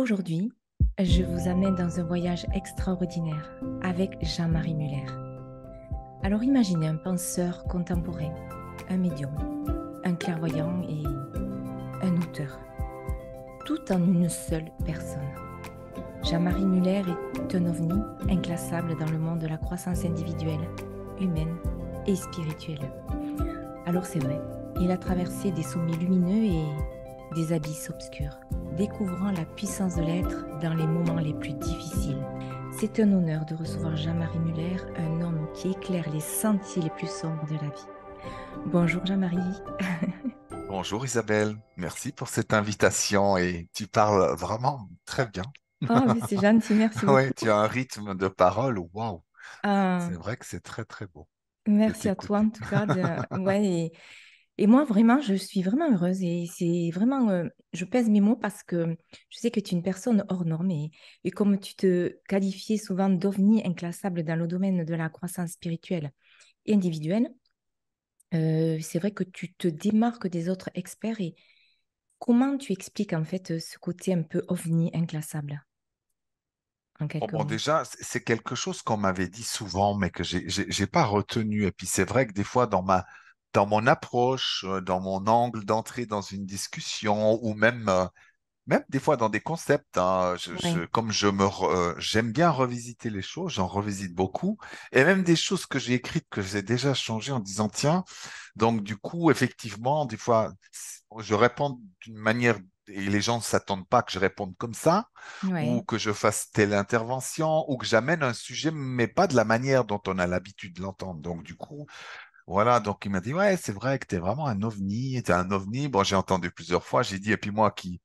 Aujourd'hui, je vous amène dans un voyage extraordinaire avec Jean-Marie Muller. Alors imaginez un penseur contemporain, un médium, un clairvoyant et un auteur, tout en une seule personne. Jean-Marie Muller est un ovni inclassable dans le monde de la croissance individuelle, humaine et spirituelle. Alors c'est vrai, il a traversé des sommets lumineux et des abysses obscurs, découvrant la puissance de l'être dans les moments les plus difficiles. C'est un honneur de recevoir Jean-Marie Muller, un homme qui éclaire les sentiers les plus sombres de la vie. Bonjour Jean-Marie. Bonjour Isabelle, merci pour cette invitation et tu parles vraiment très bien. Oh, mais c'est gentil, merci Oui, beaucoup. tu as un rythme de parole, waouh, Ah, c'est vrai que c'est très très beau de merci à toi t'écouter. en tout cas. Ouais, et moi vraiment, je suis vraiment heureuse et c'est vraiment, je pèse mes mots parce que je sais que tu es une personne hors norme et comme tu te qualifiais souvent d'ovni inclassable dans le domaine de la croissance spirituelle et individuelle, c'est vrai que tu te démarques des autres experts et comment tu expliques en fait ce côté un peu ovni inclassable en Bon, quelques bon, mots? déjà, c'est quelque chose qu'on m'avait dit souvent, mais que j'ai pas retenu. Et puis c'est vrai que des fois, dans mon approche, dans mon angle d'entrée dans une discussion, ou même des fois dans des concepts, hein, Oui, comme j'aime bien revisiter les choses, j'en revisite beaucoup, et même des choses que j'ai écrites que j'ai déjà changées en disant, tiens, donc du coup, effectivement, des fois, je réponds d'une manière et les gens ne s'attendent pas que je réponde comme ça, ou oui, que je fasse telle intervention, ou que j'amène un sujet, mais pas de la manière dont on a l'habitude de l'entendre. Donc du coup, voilà, donc il m'a dit, ouais, c'est vrai que t'es vraiment un ovni, t'es un ovni. Bon, j'ai entendu plusieurs fois, j'ai dit, et puis moi qui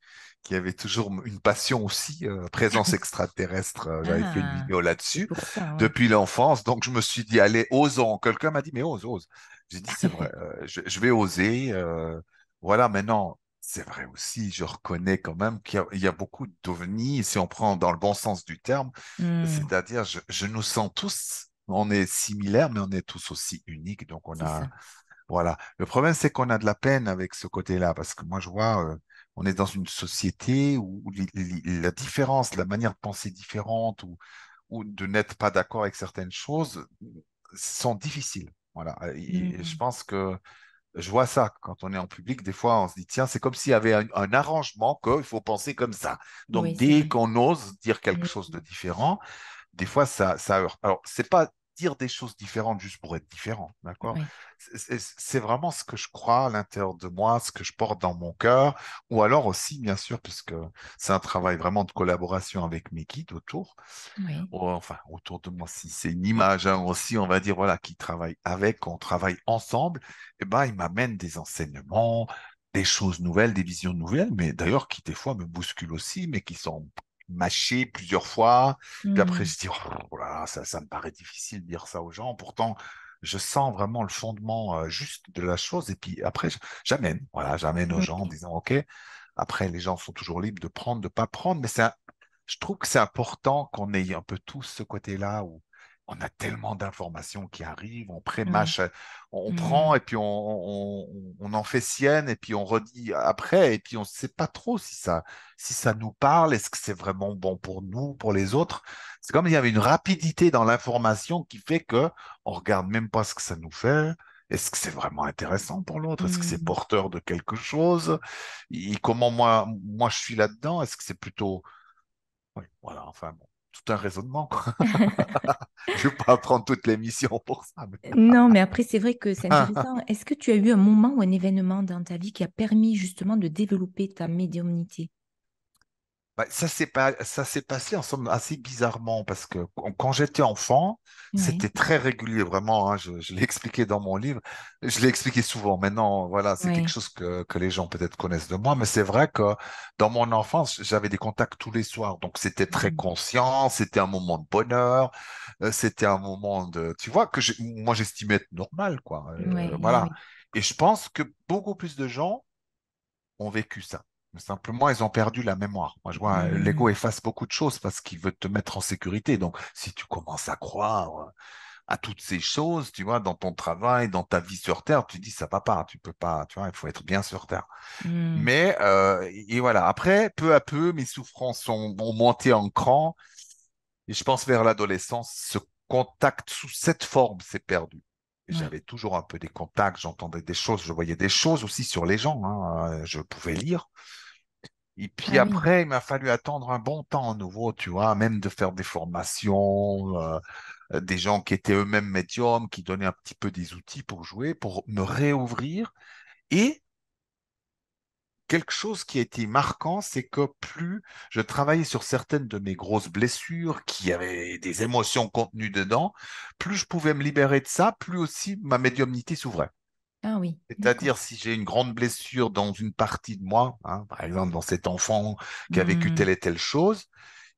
avait toujours une passion aussi, présence extraterrestre, j'avais fait une ah, vidéo c'est là-dessus pour ça, oui. depuis l'enfance, donc je me suis dit, allez, osons. Quelqu'un m'a dit, mais ose, ose. J'ai dit, c'est vrai, je vais oser. Voilà, maintenant, c'est vrai aussi, je reconnais quand même il y a beaucoup d'ovnis, si on prend dans le bon sens du terme, Hmm, c'est-à-dire, je nous sens tous, on est similaires, mais on est tous aussi uniques. Donc, c'est ça. voilà. Le problème, c'est qu'on a de la peine avec ce côté-là, parce que moi, je vois, on est dans une société où la différence, la manière de penser différente, ou de n'être pas d'accord avec certaines choses, sont difficiles. Voilà. Et je Hmm, pense que je vois ça quand on est en public. Des fois, on se dit, tiens, c'est comme s'il y avait un arrangement qu'il faut penser comme ça. Donc, oui, c'est dès vrai. qu'on ose dire quelque Hmm, chose de différent, des fois, ça heurte. Alors, c'est pas dire des choses différentes juste pour être différent, d'accord? oui, C'est vraiment ce que je crois à l'intérieur de moi, ce que je porte dans mon cœur, ou alors aussi, bien sûr, puisque c'est un travail vraiment de collaboration avec mes guides autour, oui. enfin, autour de moi, si c'est une image, hein, aussi, on va dire, voilà, qui travaille avec, on travaille ensemble, et ben, ils m'amènent des enseignements, des choses nouvelles, des visions nouvelles, mais d'ailleurs qui des fois me bousculent aussi, mais qui sont mâchées plusieurs fois. Puis après, Hmm, je dis, oh là là, ça me paraît difficile de dire ça aux gens. Pourtant, je sens vraiment le fondement juste de la chose. Et puis après, j'amène, voilà, j'amène aux gens en oui, disant, OK, après, les gens sont toujours libres de prendre, de pas prendre, mais je trouve que c'est important qu'on ait un peu tous ce côté-là où on a tellement d'informations qui arrivent, on oui. prémâche, on Hmm, prend et puis on en fait sienne et puis on redit après et puis on ne sait pas trop si ça nous parle, est-ce que c'est vraiment bon pour nous, pour les autres. C'est comme il y avait une rapidité dans l'information qui fait que on regarde même pas ce que ça nous fait. Est-ce que c'est vraiment intéressant pour l'autre? Est-ce que c'est hmm. porteur de quelque chose? Et comment moi je suis là-dedans? Est-ce que c'est plutôt oui, voilà, enfin bon, tout un raisonnement, quoi. Je vais pas prendre toute l'émission pour ça. Non, mais après, c'est vrai que c'est intéressant. Est-ce que tu as eu un moment ou un événement dans ta vie qui a permis justement de développer ta médiumnité? Bah, ça s'est passé en somme assez bizarrement parce que quand j'étais enfant, Oui, c'était très régulier, vraiment, hein, je l'ai expliqué dans mon livre, je l'ai expliqué souvent. Maintenant, voilà, c'est quelque oui. chose que les gens peut-être connaissent de moi, mais c'est vrai que dans mon enfance, j'avais des contacts tous les soirs, donc c'était très Hmm. conscient, c'était un moment de bonheur, c'était un moment de, tu vois, moi j'estimais être normal, quoi. Oui, oui, Voilà. oui. Et je pense que beaucoup plus de gens ont vécu ça. Mais simplement, ils ont perdu la mémoire. Moi, je vois, Hmm. l'ego efface beaucoup de choses parce qu'il veut te mettre en sécurité. Donc, si tu commences à croire, à toutes ces choses, tu vois, dans ton travail, dans ta vie sur Terre, tu dis ça va pas, tu peux pas, tu vois, il faut être bien sur Terre. Hmm. Mais et voilà. Après, peu à peu, mes souffrances ont monté en cran. Et je pense vers l'adolescence, ce contact sous cette forme s'est perdu. Et Ouais. j'avais toujours un peu des contacts, j'entendais des choses, je voyais des choses aussi sur les gens, hein, je pouvais lire. Et puis Ah oui. après, il m'a fallu attendre un bon temps à nouveau, tu vois, même de faire des formations, des gens qui étaient eux-mêmes médiums, qui donnaient un petit peu des outils pour jouer, pour me réouvrir. Et quelque chose qui a été marquant, c'est que plus je travaillais sur certaines de mes grosses blessures, qui avaient des émotions contenues dedans, plus je pouvais me libérer de ça, plus aussi ma médiumnité s'ouvrait. Ah oui, C'est-à-dire, d'accord. si j'ai une grande blessure dans une partie de moi, hein, par exemple dans cet enfant qui a vécu Hmm. telle et telle chose,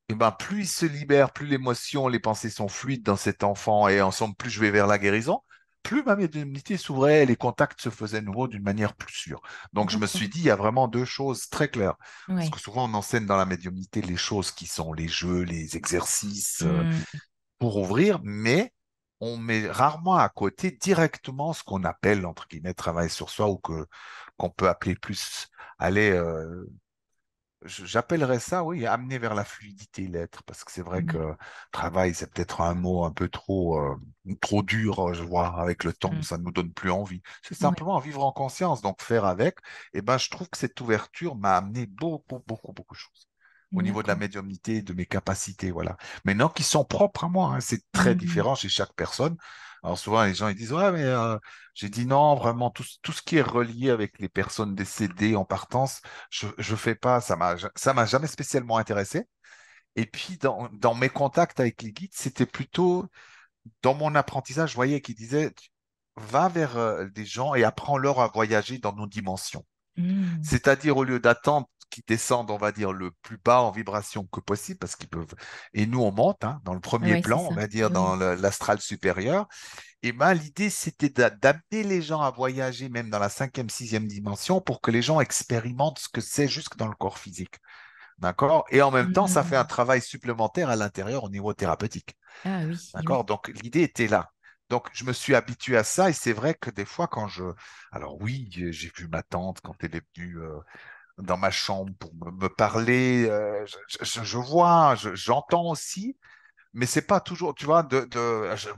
et ben plus il se libère, plus l'émotion, les pensées sont fluides dans cet enfant et ensemble, plus je vais vers la guérison, plus ma médiumnité s'ouvrait et les contacts se faisaient nouveau d'une manière plus sûre. Donc je me D'accord. suis dit, il y a vraiment deux choses très claires. Parce Ouais. que souvent on enseigne dans la médiumnité les choses qui sont les jeux, les exercices Hmm. pour ouvrir, mais on met rarement à côté directement ce qu'on appelle, entre guillemets, travail sur soi ou que qu'on peut appeler plus, aller j'appellerais ça, oui, amener vers la fluidité, l'être, parce que c'est vrai Hmm. que travail, c'est peut-être un mot un peu trop dur, je vois, avec le temps, Hmm. ça ne nous donne plus envie. C'est Ouais. simplement vivre en conscience, donc faire avec. Et ben, je trouve que cette ouverture m'a amené beaucoup, beaucoup, beaucoup de choses au niveau de la D'accord. médiumnité, de mes capacités, voilà. Maintenant, qui sont propres à moi, hein, c'est très Hmm. différent chez chaque personne. Alors souvent, les gens ils disent, ouais, mais j'ai dit non, vraiment, tout ce qui est relié avec les personnes décédées en partance, je fais pas, ça m'a jamais spécialement intéressé. Et puis, dans mes contacts avec les guides, c'était plutôt dans mon apprentissage, je voyais qu'ils disaient, va vers des gens et apprends-leur à voyager dans nos dimensions. Hmm. C'est-à-dire, au lieu d'attendre qu'ils descendent, on va dire, le plus bas en vibration que possible, parce qu'ils peuvent, et nous, on monte, hein, dans le premier Ouais, c'est plan, on ça. va dire, dans Oui. l'astral supérieur. Et ben, l'idée, c'était d'amener les gens à voyager, même dans la cinquième, sixième dimension, pour que les gens expérimentent ce que c'est jusque dans le corps physique. D'accord? Et en même temps, ça fait un Hmm. travail supplémentaire à l'intérieur au niveau thérapeutique. Ah oui, eh D'accord? oui. Donc, l'idée était là. Donc, je me suis habitué à ça et c'est vrai que des fois, Alors oui, j'ai vu ma tante quand elle est venue dans ma chambre pour me parler. Je vois, j'entends aussi, mais c'est pas toujours, tu vois,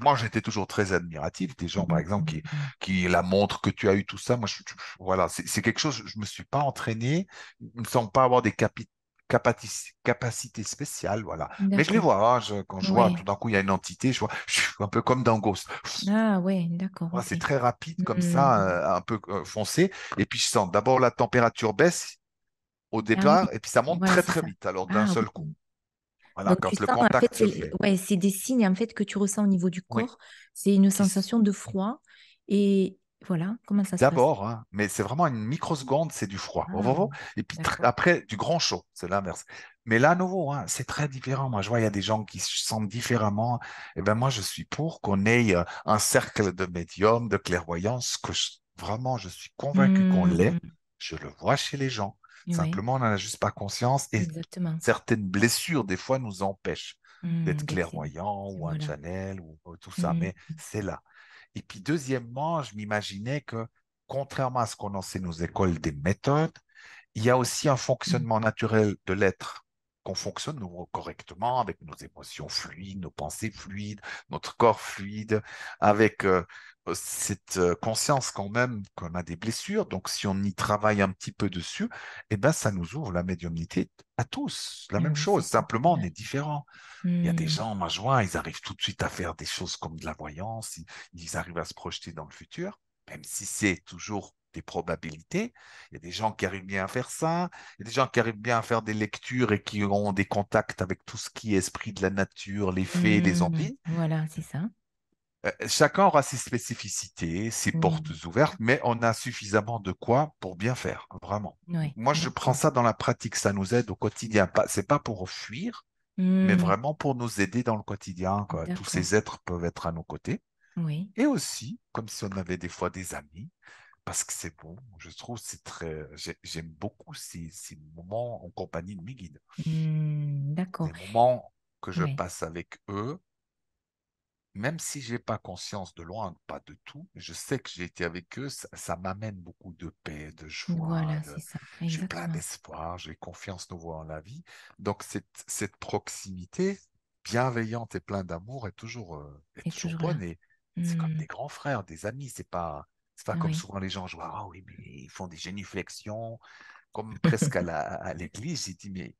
moi j'étais toujours très admiratif des gens, par exemple, Hmm. qui la montrent que tu as eu tout ça. Moi, voilà, c'est quelque chose, je me suis pas entraîné, il me semble pas avoir des capacités spéciales, voilà. Mais je les D'accord. vois, hein, quand je vois tout Ouais. d'un coup il y a une entité, je suis un peu comme dans Ghost. Ah ouais, d'accord, Voilà, ok. c'est très rapide comme Hmm. ça, un peu foncé, et puis je sens d'abord la température baisse au Ah oui, départ, et puis ça monte voilà, très c'est très ça. vite, alors d'un Ah seul coup. oui. Voilà, Donc tu quand le sens, en fait, contact se fait. ouais, c'est des signes en fait que tu ressens au niveau du Oui. corps. C'est une Qui, sensation de froid. Et voilà, comment ça se passe? D'abord, hein, mais c'est vraiment une microseconde, c'est du froid. Ah, Et puis d'accord. après, du grand chaud, c'est l'inverse. Mais là, à nouveau, hein, c'est très différent. Moi, je vois, il y a des gens qui se sentent différemment. Et ben moi, je suis pour qu'on ait un cercle de médiums, de clairvoyance, vraiment, je suis convaincu qu'on l'est. Hmm. Je le vois chez les gens. Ouais, Simplement, on n'en a juste pas conscience. Et exactement. certaines blessures, des fois, nous empêchent Hmm, d'être clairvoyants ou un voilà. channel ou tout ça. Hmm. Mais c'est là. Et puis, deuxièmement, je m'imaginais que, contrairement à ce qu'on enseigne nos écoles des méthodes, il y a aussi un Hmm. fonctionnement naturel de l'être, qu'on fonctionne nous, correctement avec nos émotions fluides, nos pensées fluides, notre corps fluide, avec cette conscience quand même qu'on a des blessures. Donc, si on y travaille un petit peu dessus, eh ben, ça nous ouvre la médiumnité à tous. La Ah même oui, c'est chose, ça. simplement, on Ouais. est différents. Il y a des Hmm. gens, moi je vois, ils arrivent tout de suite à faire des choses comme de la voyance, ils arrivent à se projeter dans le futur, même si c'est toujours des probabilités. Il y a des gens qui arrivent bien à faire ça, il y a des gens qui arrivent bien à faire des lectures et qui ont des contacts avec tout ce qui est esprit de la nature, les fées, les Hmm. ondes. Voilà, c'est ça. Chacun aura ses spécificités, ses Oui, portes ouvertes, mais on a suffisamment de quoi pour bien faire, vraiment. ouais, Moi, je prends d'accord. ça dans la pratique, ça nous aide au quotidien. C'est pas pour fuir, mais Hmm. vraiment pour nous aider dans le quotidien, quoi. Tous D'accord. ces êtres peuvent être à nos côtés. Oui. Et aussi, comme si on avait des fois des amis, parce que c'est bon, je trouve, j'aime beaucoup ces moments en compagnie de mes guides. Hmm. Des D'accord. moments que je Ouais. passe avec eux, même si j'ai pas conscience de loin, pas de tout, je sais que j'ai été avec eux, ça m'amène beaucoup de paix, de joie, Voilà, c'est ça, j'ai plein exactement. d'espoir, j'ai confiance nouveau en la vie. Donc cette proximité bienveillante et pleine d'amour est Et toujours toujours là. bonne et c'est comme Hmm, des grands frères, des amis. C'est pas comme oui. souvent les gens jouent, ah oui, mais ils font des génuflexions, comme presque à l'église. J'ai dit, mais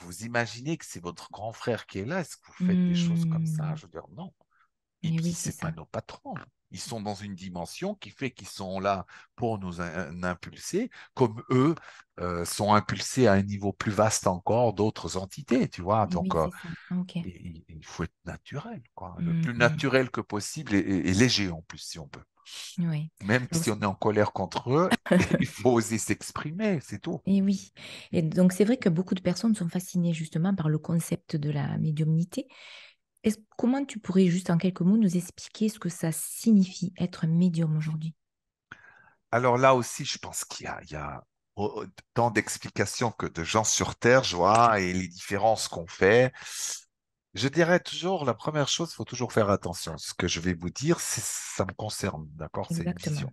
vous imaginez que c'est votre grand frère qui est là? Est-ce que vous faites des choses comme ça? Hmm, Je veux dire, non. Et et puis, oui, c'est c'est pas ça. nos patrons. Ils sont dans une dimension qui fait qu'ils sont là pour nous impulser, comme eux sont impulsés à un niveau plus vaste encore d'autres entités, tu vois. Et Donc, oui, c'est ça. Ok. il faut être naturel, quoi. Le Hmm, plus hmm, naturel que possible et léger en plus, si on peut. oui. Même Donc, si on est en colère contre eux, il faut oser s'exprimer, c'est tout. et oui. Et donc, c'est vrai que beaucoup de personnes sont fascinées justement par le concept de la médiumnité. Comment tu pourrais juste en quelques mots nous expliquer ce que ça signifie être médium aujourd'hui? Alors là aussi, je pense qu'il y a tant d'explications que de gens sur Terre, je vois, et les différences qu'on fait. Je dirais toujours, la première chose, il faut toujours faire attention. Ce que je vais vous dire, ça me concerne, d'accord? C'est une Exactement. vision.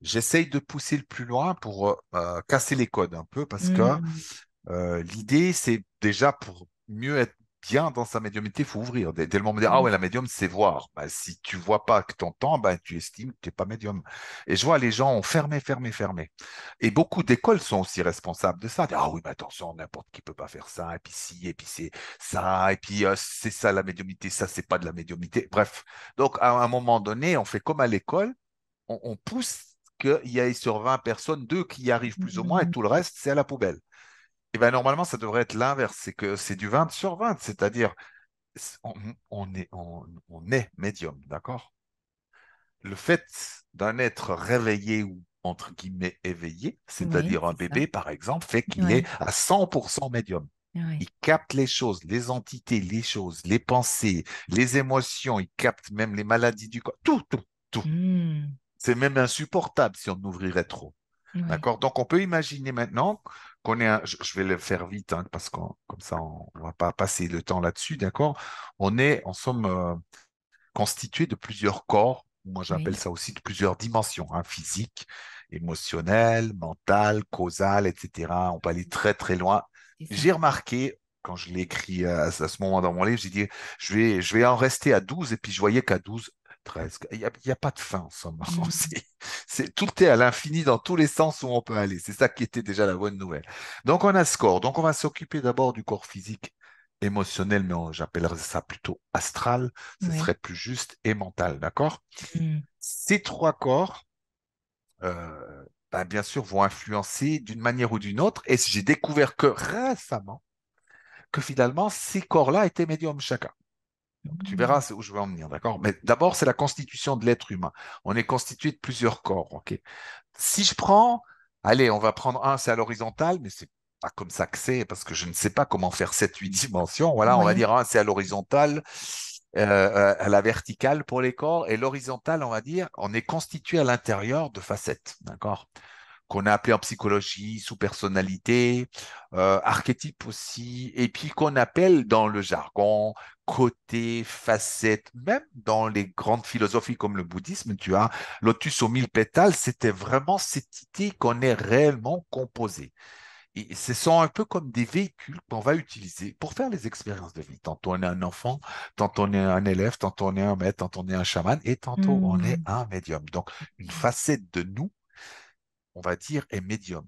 J'essaye de pousser le plus loin pour casser les codes un peu parce que Hmm, l'idée, c'est déjà pour mieux être bien dans sa médiumnité, il faut ouvrir. Dès le moment où on me dit, et ah ouais, la oui. médium, c'est voir. Bah, si tu vois pas que tu entends, bah, tu estimes que tu n'es pas médium. Et je vois, les gens ont fermé, fermé, fermé. Et beaucoup d'écoles sont aussi responsables de ça. Ah oui, mais attention, n'importe qui peut pas faire ça. Et puis si, et puis c'est ça. Et puis c'est ça la médiumnité, ça, c'est pas de la médiumnité. Bref. Donc, à un moment donné, on fait comme à l'école, on pousse qu'il y ait sur 20 personnes, deux qui y arrivent plus ou moins, et Hmm, tout le reste, c'est à la poubelle. Et ben normalement, ça devrait être l'inverse, c'est que c'est du 20 sur 20, c'est-à-dire on est médium, d'accord? Le fait d'un être réveillé ou entre guillemets éveillé, oui, c'est-à-dire un c'est ça. bébé par exemple, fait qu'il est Oui, à 100% médium. oui. Il capte les choses, les entités, les choses, les pensées, les émotions, il capte même les maladies du corps, tout, tout, tout. Hmm, C'est même insupportable si on ouvrirait trop. oui, D'accord? Donc, on peut imaginer maintenant qu'on est je vais le faire vite, hein, parce que comme ça, on ne va pas passer le temps là-dessus, d'accord? On est, en somme, constitué de plusieurs corps, moi j'appelle oui, ça aussi de plusieurs dimensions, hein, physique, émotionnelle, mentale, causale, etc. On peut aller très, très loin. c'est ça. J'ai remarqué, quand je l'ai écrit à ce moment dans mon livre, j'ai dit, je vais en rester à 12, et puis je voyais qu'à 12, 13, il y a pas de fin, en somme. Hmm, Tout est à l'infini dans tous les sens où on peut aller. C'est ça qui était déjà la bonne nouvelle. Donc, on a ce corps. Donc, on va s'occuper d'abord du corps physique, émotionnel, mais j'appellerais ça plutôt astral. Ce oui. serait plus juste et mental, d'accord? Hmm, Ces trois corps, ben, bien sûr, vont influencer d'une manière ou d'une autre. Et j'ai découvert que récemment, que finalement, ces corps-là étaient médiums chacun. Donc, tu hmm, verras où je veux en venir, d'accord? Mais d'abord, c'est la constitution de l'être humain. On est constitué de plusieurs corps, ok? Si je prends, allez, on va prendre un, c'est à l'horizontale, mais c'est pas comme ça que c'est, parce que je ne sais pas comment faire 7, 8 dimensions. Voilà, on va oui. dire un, c'est à l'horizontale, à la verticale pour les corps, et l'horizontale, on va dire, on est constitué à l'intérieur de facettes, d'accord? Qu'on a appelé en psychologie sous-personnalité, archétype aussi, et puis qu'on appelle dans le jargon côté, facette, même dans les grandes philosophies comme le bouddhisme, tu as lotus aux 1000 pétales, c'était vraiment cette idée qu'on est réellement composé. Et ce sont un peu comme des véhicules qu'on va utiliser pour faire les expériences de vie. Tantôt on est un enfant, tantôt on est un élève, tantôt on est un maître, tantôt on est un chaman, et tantôt on est Hmm, un médium. Donc une facette de nous, on va dire, est médium.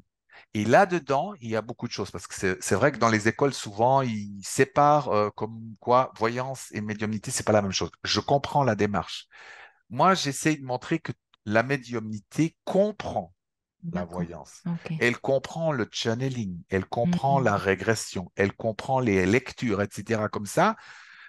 Et là-dedans, il y a beaucoup de choses, parce que c'est vrai que dans les écoles, souvent, ils séparent comme quoi voyance et médiumnité, c'est pas la même chose. Je comprends la démarche. Moi, j'essaie de montrer que la médiumnité comprend la d'accord. voyance. Ok. Elle comprend le channeling, elle comprend la Hmm, régression, elle comprend les lectures, etc. Comme ça,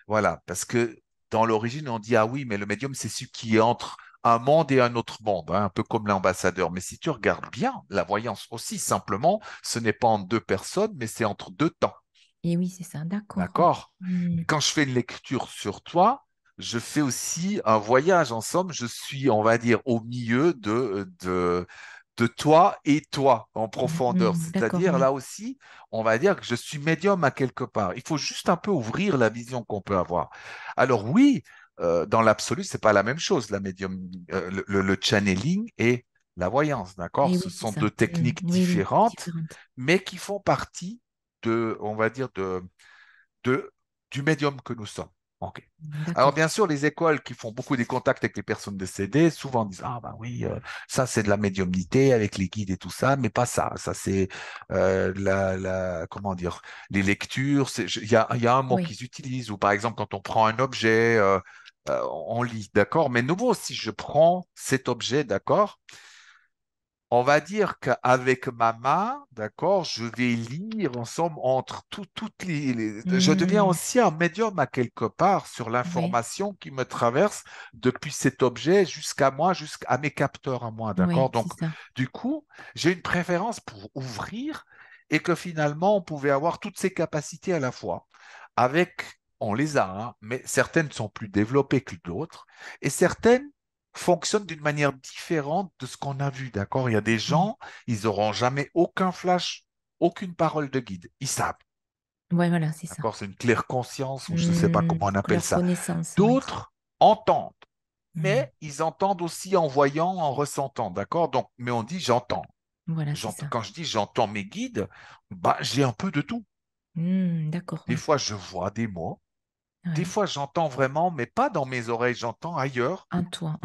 voilà, parce que dans l'origine, on dit, ah oui, mais le médium, c'est celui qui est entre un monde et un autre monde, hein, un peu comme l'ambassadeur. Mais si tu regardes bien, la voyance aussi, simplement, ce n'est pas entre deux personnes, mais c'est entre deux temps. et oui, c'est ça. D'accord. Ok. D'accord? Hmm, Quand je fais une lecture sur toi, je fais aussi un voyage. En somme, je suis, on va dire, au milieu de toi et toi en profondeur. d'accord, C'est-à-dire, oui. là aussi, on va dire que je suis médium à quelque part. Il faut juste un peu ouvrir la vision qu'on peut avoir. Alors oui, dans l'absolu, c'est pas la même chose, le channeling et la voyance, d'accord? Et Ce oui, c'est sont ça. deux techniques Oui, oui, différentes, différente. mais qui font partie on va dire, de, du médium que nous sommes. OK. Alors, D'accord. bien sûr, les écoles qui font beaucoup des contacts avec les personnes décédées, souvent disent, ah ben oui, ça c'est de la médiumnité avec les guides et tout ça, mais pas ça. Ça c'est comment dire, les lectures. Il y a un mot Oui, qu'ils utilisent, ou par exemple, quand on prend un objet, on lit, d'accord? Mais nouveau, si je prends cet objet, d'accord? On va dire qu'avec ma main, d'accord, je vais lire ensemble entre toutes je deviens Hmm, aussi un médium à quelque part sur oui, l'information qui me traverse depuis cet objet jusqu'à moi, jusqu'à mes capteurs à moi, d'accord? oui, c'est Donc, ça. du coup, j'ai une préférence pour ouvrir et que finalement, on pouvait avoir toutes ces capacités à la fois. On les a, hein, mais certaines sont plus développées que d'autres et certaines fonctionne d'une manière différente de ce qu'on a vu, d'accord? Il y a des Oui, gens, ils n'auront jamais aucun flash, aucune parole de guide. Ils savent, ouais, voilà, c'est ça. d'accord? C'est une claire conscience, ou je ne sais pas comment on appelle Leur ça. connaissance, oui. D'autres entendent, Hmm, mais ils entendent aussi en voyant, en ressentant, d'accord? Donc, mais on dit j'entends. voilà, c'est ça. Quand je dis j'entends mes guides, bah, j'ai un peu de tout. D'accord, Des oui. fois, je vois des mots. Des Ouais. fois, j'entends vraiment, mais pas dans mes oreilles, j'entends ailleurs. En toi,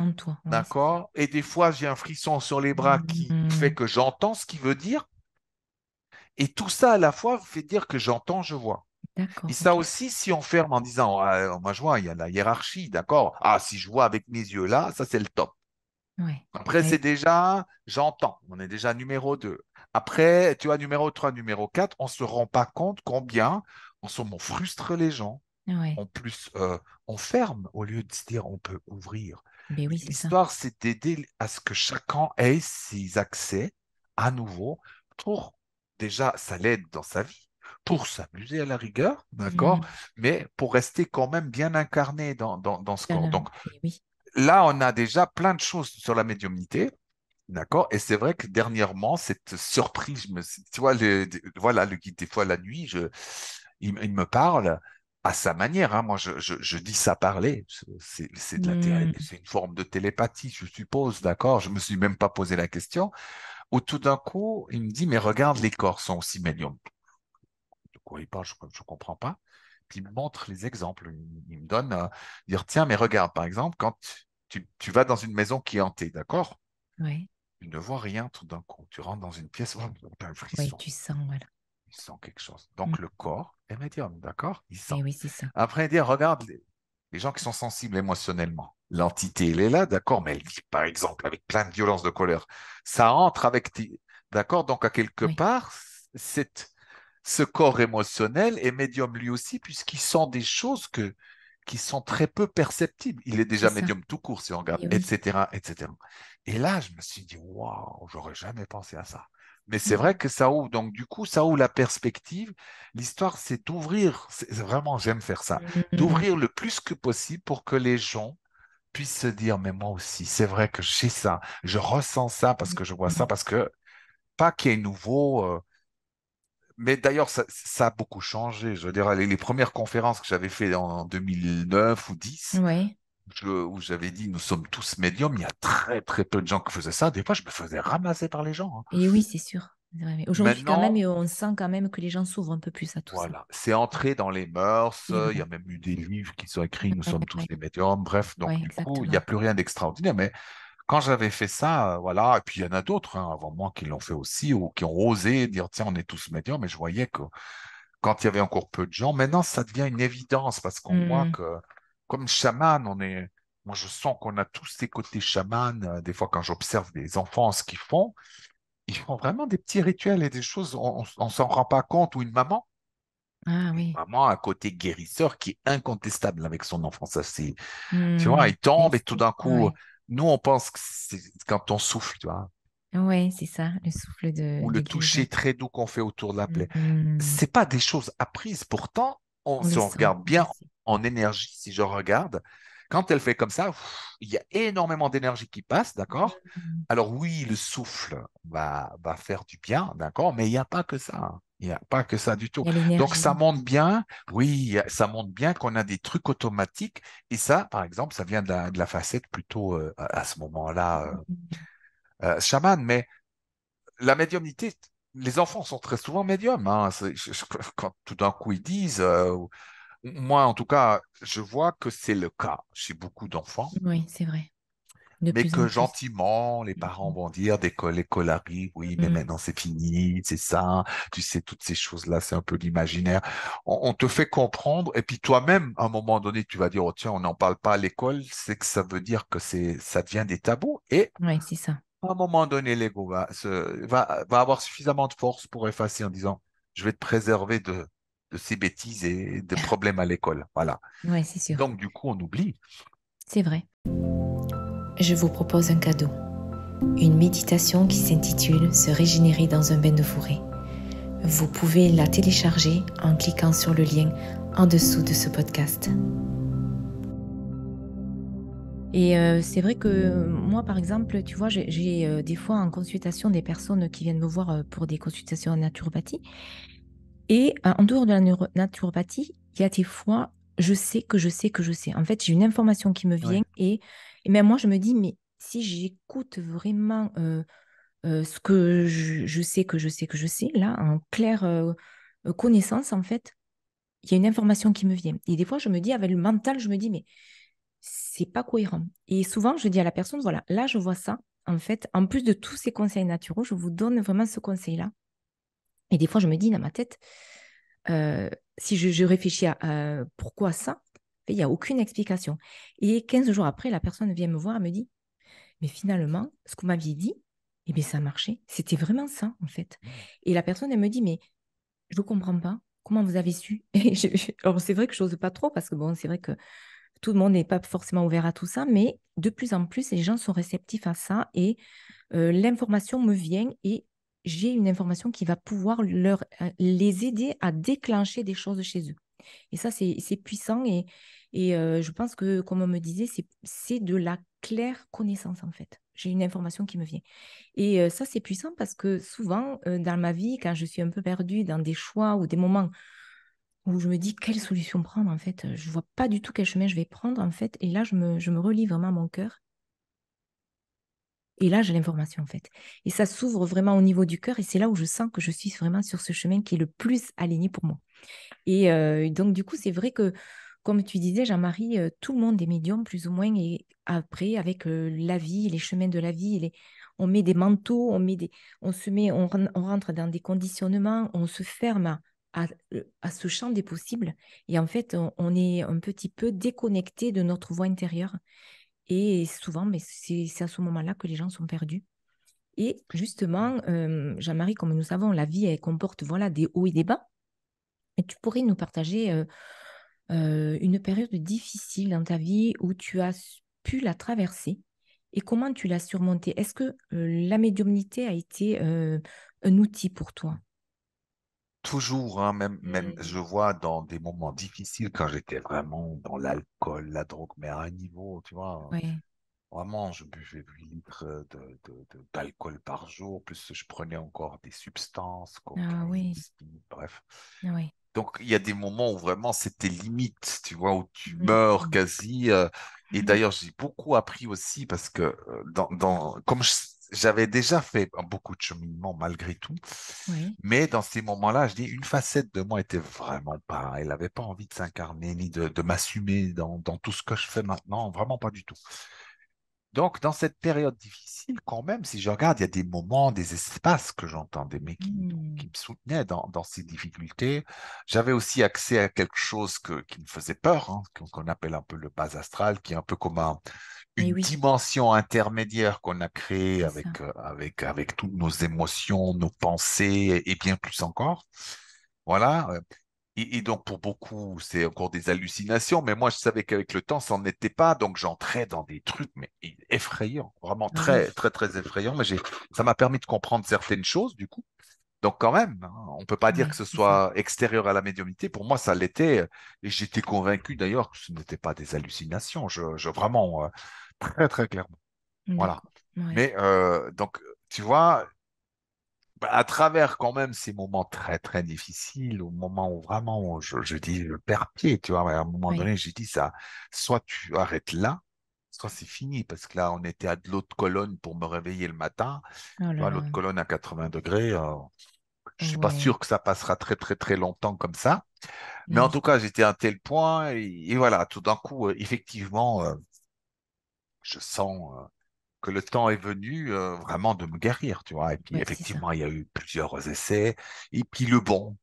oui, c'est ça. D'accord? Et des fois, j'ai un frisson sur les bras qui fait Hmm, que j'entends ce qu'il veut dire. Et tout ça à la fois fait dire que j'entends, je vois. Et d'accord, ça ok. aussi, si on ferme en disant, ah, moi je vois, il y a la hiérarchie, d'accord? Ah, si je vois avec mes yeux là, ça c'est le top. Ouais. Après, c'est Ouais. déjà, j'entends. On est déjà numéro 2. Après, tu vois, numéro 3, numéro 4, on ne se rend pas compte combien, en ce moment, on frustre les gens. Ouais. En plus, on ferme au lieu de se dire on peut ouvrir. Ben oui, c'est ça. L'histoire, c'est d'aider à ce que chacun ait ses accès à nouveau pour, déjà, ça l'aide dans sa vie, pour s'amuser à la rigueur, d'accord, Hmm, mais pour rester quand même bien incarné dans ce corps. Donc ben oui. là, on a déjà plein de choses sur la médiumnité. D'accord? Et c'est vrai que dernièrement, cette surprise, tu vois, voilà, le guide, des fois, la nuit, il me parle à sa manière, hein. Moi, je dis ça parler. Hmm, C'est une forme de télépathie, je suppose. D'accord? Je me suis même pas posé la question. Où tout d'un coup, il me dit, mais regarde, les corps sont aussi médiums. De quoi il parle? Je ne comprends pas. Puis il me montre les exemples. Il me donne, dire, tiens, mais regarde, par exemple, quand tu vas dans une maison qui est hantée, d'accord? ouais. Tu ne vois rien tout d'un coup. Tu rentres dans une pièce, tu as un Ouais, frisson. tu sens, voilà. Il sent quelque chose. Hmm, Donc le corps est médium, d'accord? Il sent. ben oui, c'est ça. Après, il dit, regarde les gens qui sont sensibles émotionnellement. L'entité, elle est là, d'accord, mais elle vit, par exemple, avec plein de violence de colère. Ça entre d'accord? Donc, à quelque Oui, part, ce corps émotionnel est médium lui aussi, puisqu'il sent des choses qui sont très peu perceptibles. Il est c'est déjà ça. médium tout court, si on regarde, Et oui. etc., etc. Et là, je me suis dit, waouh, j'aurais jamais pensé à ça. Mais c'est vrai Hmm, que ça ouvre, donc du coup, ça ouvre la perspective. L'histoire, c'est d'ouvrir, vraiment, j'aime faire ça, hmm, d'ouvrir le plus que possible pour que les gens puissent se dire, mais moi aussi, c'est vrai que j'ai ça, je ressens ça parce que je vois ça, hmm. parce que pas qu'il y ait nouveau, mais d'ailleurs, ça a beaucoup changé. Je veux dire, les premières conférences que j'avais fait en 2009 ou 10, Ouais. où j'avais dit, nous sommes tous médiums, il y a très, très peu de gens qui faisaient ça. Des fois, je me faisais ramasser par les gens, hein. Et oui, c'est sûr. C'est vrai. Mais aujourd'hui, quand même, Maintenant, on sent quand même que les gens s'ouvrent un peu plus à tout ça. voilà, c'est entré dans les mœurs. Et Il y voilà. a même eu des livres qui sont écrits, nous sommes tous Ouais, des médiums. Bref, donc ouais, du coup, il n'y a exactement. plus rien d'extraordinaire. Mais quand j'avais fait ça, voilà, et puis il y en a d'autres, hein, avant moi qui l'ont fait aussi ou qui ont osé dire, tiens, on est tous médiums. Mais je voyais que quand il y avait encore peu de gens, maintenant, ça devient une évidence parce qu'on voit Hmm. que, comme chaman, moi, je sens qu'on a tous ces côtés chaman. Des fois, quand j'observe des enfants, ce qu'ils font, ils font vraiment des petits rituels et des choses, on s'en rend pas compte. Ou une maman. Ah Une oui. maman a un côté guérisseur qui est incontestable avec son enfant. Ça, tu vois, Hmm. il tombe et tout C'est- d'un coup, Ouais. nous, on pense que c'est quand on souffle, tu vois, Ouais, c'est ça, le souffle ou le des guides. toucher très doux qu'on fait autour de la plaie. Hmm. C'est pas des choses apprises. Pourtant, On si le on sent, regarde je bien sais. en énergie, si je regarde, quand elle fait comme ça, il y a énormément d'énergie qui passe, d'accord? Hmm. Alors oui, le souffle va faire du bien, d'accord? Mais il n'y a pas que ça. Il n'y a pas que ça du tout. Il y a Donc, ça l'énergie. montre bien, oui, ça montre bien qu'on a des trucs automatiques. Et ça, par exemple, ça vient de la facette plutôt à ce moment-là, chaman. Mais la médiumnité, les enfants sont très souvent médiums. Hein. Quand tout d'un coup ils disent, moi en tout cas, je vois que c'est le cas chez beaucoup d'enfants. Oui, c'est vrai. De Mais plus en que plus. gentiment, les parents vont dire, l'école arrive, oui, mais Mm. maintenant c'est fini, c'est ça, tu sais, toutes ces choses-là, c'est un peu l'imaginaire. On te fait comprendre, et puis toi-même, à un moment donné, tu vas dire, oh tiens, on n'en parle pas à l'école, c'est que ça veut dire que ça devient des tabous, et Oui, c'est ça. à un moment donné, l'ego va avoir suffisamment de force pour effacer en disant, je vais te préserver de ces bêtises et des problèmes à l'école. Voilà. Oui, c'est sûr. Donc, du coup, on oublie. C'est vrai. Je vous propose un cadeau. Une méditation qui s'intitule Se régénérer dans un bain de forêt. Vous pouvez la télécharger en cliquant sur le lien en dessous de ce podcast. Et c'est vrai que moi, par exemple, tu vois, j'ai des fois en consultation des personnes qui viennent me voir pour des consultations en naturopathie. Et en dehors de la naturopathie, il y a des fois, je sais que je sais que je sais. En fait, j'ai une information qui me vient Oui. et même moi, je me dis, mais si j'écoute vraiment ce que je sais que je sais que je sais, là, en claire connaissance, en fait, il y a une information qui me vient. Et des fois, je me dis, avec le mental, je me dis, mais c'est pas cohérent. Et souvent, je dis à la personne, voilà, là, je vois ça. En fait, en plus de tous ces conseils naturels, je vous donne vraiment ce conseil-là. Et des fois, je me dis dans ma tête, si je réfléchis à pourquoi ça, il n'y a aucune explication. Et 15 jours après, la personne vient me voir et me dit, mais finalement, ce que vous m'aviez dit, eh bien, ça a marché. C'était vraiment ça, en fait. Et la personne, elle me dit, mais je ne comprends pas. Comment vous avez su? Alors, c'est vrai que je n'ose pas trop parce que, bon, c'est vrai que tout le monde n'est pas forcément ouvert à tout ça, mais de plus en plus, les gens sont réceptifs à ça et l'information me vient et j'ai une information qui va pouvoir les aider à déclencher des choses chez eux. Et ça, c'est puissant et je pense que, comme on me disait, c'est de la claire connaissance en fait. J'ai une information qui me vient. Et ça, c'est puissant parce que souvent, dans ma vie, quand je suis un peu perdue dans des choix ou des moments où je me dis quelle solution prendre, en fait, je vois pas du tout quel chemin je vais prendre, en fait. Et là, je me relie vraiment à mon cœur. Et là, j'ai l'information, en fait. Et ça s'ouvre vraiment au niveau du cœur. Et c'est là où je sens que je suis vraiment sur ce chemin qui est le plus aligné pour moi. Et donc, du coup, c'est vrai que, comme tu disais, Jean-Marie, tout le monde est médium, plus ou moins. Et après, avec la vie, les chemins de la vie, on met des manteaux, on rentre dans des conditionnements, on se ferme à ce champ des possibles. Et en fait, on est un petit peu déconnecté de notre voix intérieure. Et souvent, mais c'est à ce moment-là que les gens sont perdus. Et justement, Jean-Marie, comme nous savons, la vie, elle comporte voilà, des hauts et des bas. Et tu pourrais nous partager une période difficile dans ta vie où tu as pu la traverser et comment tu l'as surmontée. Est-ce que la médiumnité a été un outil pour toi? Toujours, hein, même Mm. je vois dans des moments difficiles quand j'étais vraiment dans l'alcool, la drogue, mais à un niveau, tu vois, Ouais. vraiment, je buvais 8 litres d'alcool par jour, plus je prenais encore des substances, Ah cocaïne, oui, speed, bref. ah ouais. Donc, il y a des moments où vraiment c'était limite, tu vois, où tu meurs Mm. quasi. Et d'ailleurs, j'ai beaucoup appris aussi parce que comme j'avais déjà fait beaucoup de cheminement malgré tout, Oui. mais dans ces moments-là, je dis, une facette de moi était vraiment pas, elle n'avait pas envie de s'incarner ni de m'assumer dans tout ce que je fais maintenant, vraiment pas du tout. Donc, dans cette période difficile, quand même, si je regarde, il y a des moments, des espaces que j'entendais, mais qui Mm. me soutenaient dans ces difficultés. J'avais aussi accès à quelque chose qui me faisait peur, hein, qu'on appelle un peu le bas astral, qui est un peu comme Eh une oui, dimension intermédiaire qu'on a créée c'est ça. avec toutes nos émotions, nos pensées et bien plus encore. Voilà. Et donc, pour beaucoup, c'est encore des hallucinations, mais moi, je savais qu'avec le temps, ça n'en était pas. Donc, j'entrais dans des trucs, mais effrayants, vraiment Ah oui. très, très, très effrayants. Mais ça m'a permis de comprendre certaines choses, du coup. Donc, quand même, hein, on ne peut pas dire que Oui, ce c'est ça. soit extérieur à la médiumnité. Pour moi, ça l'était. Et j'étais convaincu, d'ailleurs, que ce n'était pas des hallucinations. Vraiment, très, très clairement. Voilà. D'accord. Ouais. Mais, donc, tu vois, à travers quand même ces moments très, très difficiles, au moment où vraiment je dis je perds pied, tu vois, à un moment Oui. donné, j'ai dit ça, soit tu arrêtes là, soit c'est fini, parce que là, on était à de l'autre colonne pour me réveiller le matin, Oh tu là vois, là. l'autre colonne à 80 degrés, je suis pas Ouais. sûr que ça passera très, très, très longtemps comme ça, mais en Oui. tout cas, j'étais à un tel point, et voilà, tout d'un coup, effectivement, je sens que le temps est venu vraiment de me guérir, tu vois. Et puis Ouais, c'est ça. effectivement, il y a eu plusieurs essais. Et puis le bon,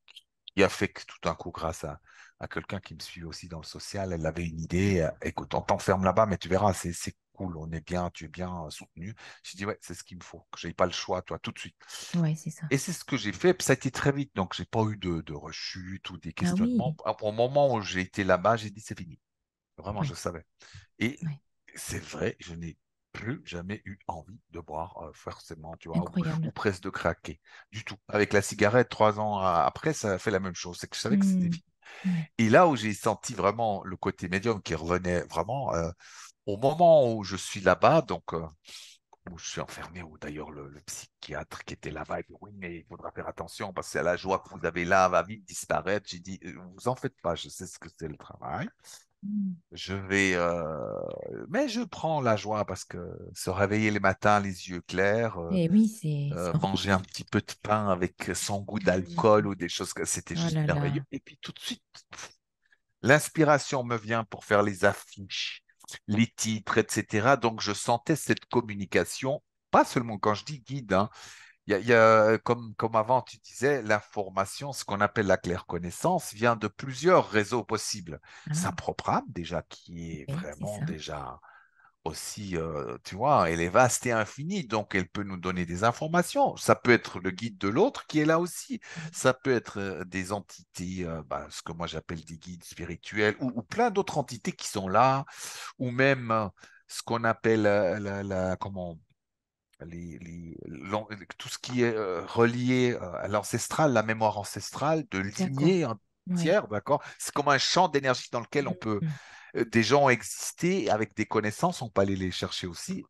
qui a fait que tout d'un coup, grâce à quelqu'un qui me suit aussi dans le social, elle avait une idée. Écoute, on t'enferme là-bas, mais tu verras, c'est cool, on est bien, tu es bien soutenu. J'ai dit, ouais, c'est ce qu'il me faut, que j'ai pas le choix, toi, tout de suite. Ouais, c'est ça. Et c'est ce que j'ai fait, puis ça a été très vite, donc j'ai pas eu de rechute ou des Ah questionnements. oui. Au moment où j'ai été là-bas, j'ai dit, c'est fini. Vraiment, je Oui. savais. Et Oui. c'est vrai, je n'ai plus jamais eu envie de boire forcément, tu vois, ou Incroyable. presque de craquer, du tout. Avec la cigarette, 3 ans après, ça a fait la même chose. C'est que je savais que c'était Hmm. fini. Oui. Et là où j'ai senti vraiment le côté médium qui revenait vraiment, au moment où je suis là-bas, donc où je suis enfermé, où d'ailleurs le psychiatre qui était là-bas, il dit oui, mais il faudra faire attention parce que la joie que vous avez là va vite disparaître. J'ai dit, vous en faites pas, je sais ce que c'est le travail. Hmm. Je vais, mais je prends la joie parce que se réveiller les matins, les yeux clairs, Et oui, c'est manger un petit peu de pain avec son goût d'alcool Hmm. ou des choses que c'était Oh juste là merveilleux. là. Et puis tout de suite, l'inspiration me vient pour faire les affiches, les titres, etc. Donc je sentais cette communication, pas seulement quand je dis guide, hein, comme avant, tu disais, l'information, ce qu'on appelle la claire connaissance, vient de plusieurs réseaux possibles. Sa Ah, propre âme, déjà, qui est oui, c'est vraiment ça. déjà aussi, tu vois, elle est vaste et infinie, donc elle peut nous donner des informations. Ça peut être le guide de l'autre qui est là aussi. Ça peut être des entités, ce que moi j'appelle des guides spirituels, ou plein d'autres entités qui sont là, ou même ce qu'on appelle comment tout ce qui est relié à l'ancestral, la mémoire ancestrale, de D'accord. lignées Oui. entières, d'accord? C'est comme un champ d'énergie dans lequel on peut, Hmm. des gens ont existé avec des connaissances, on peut aller les chercher aussi.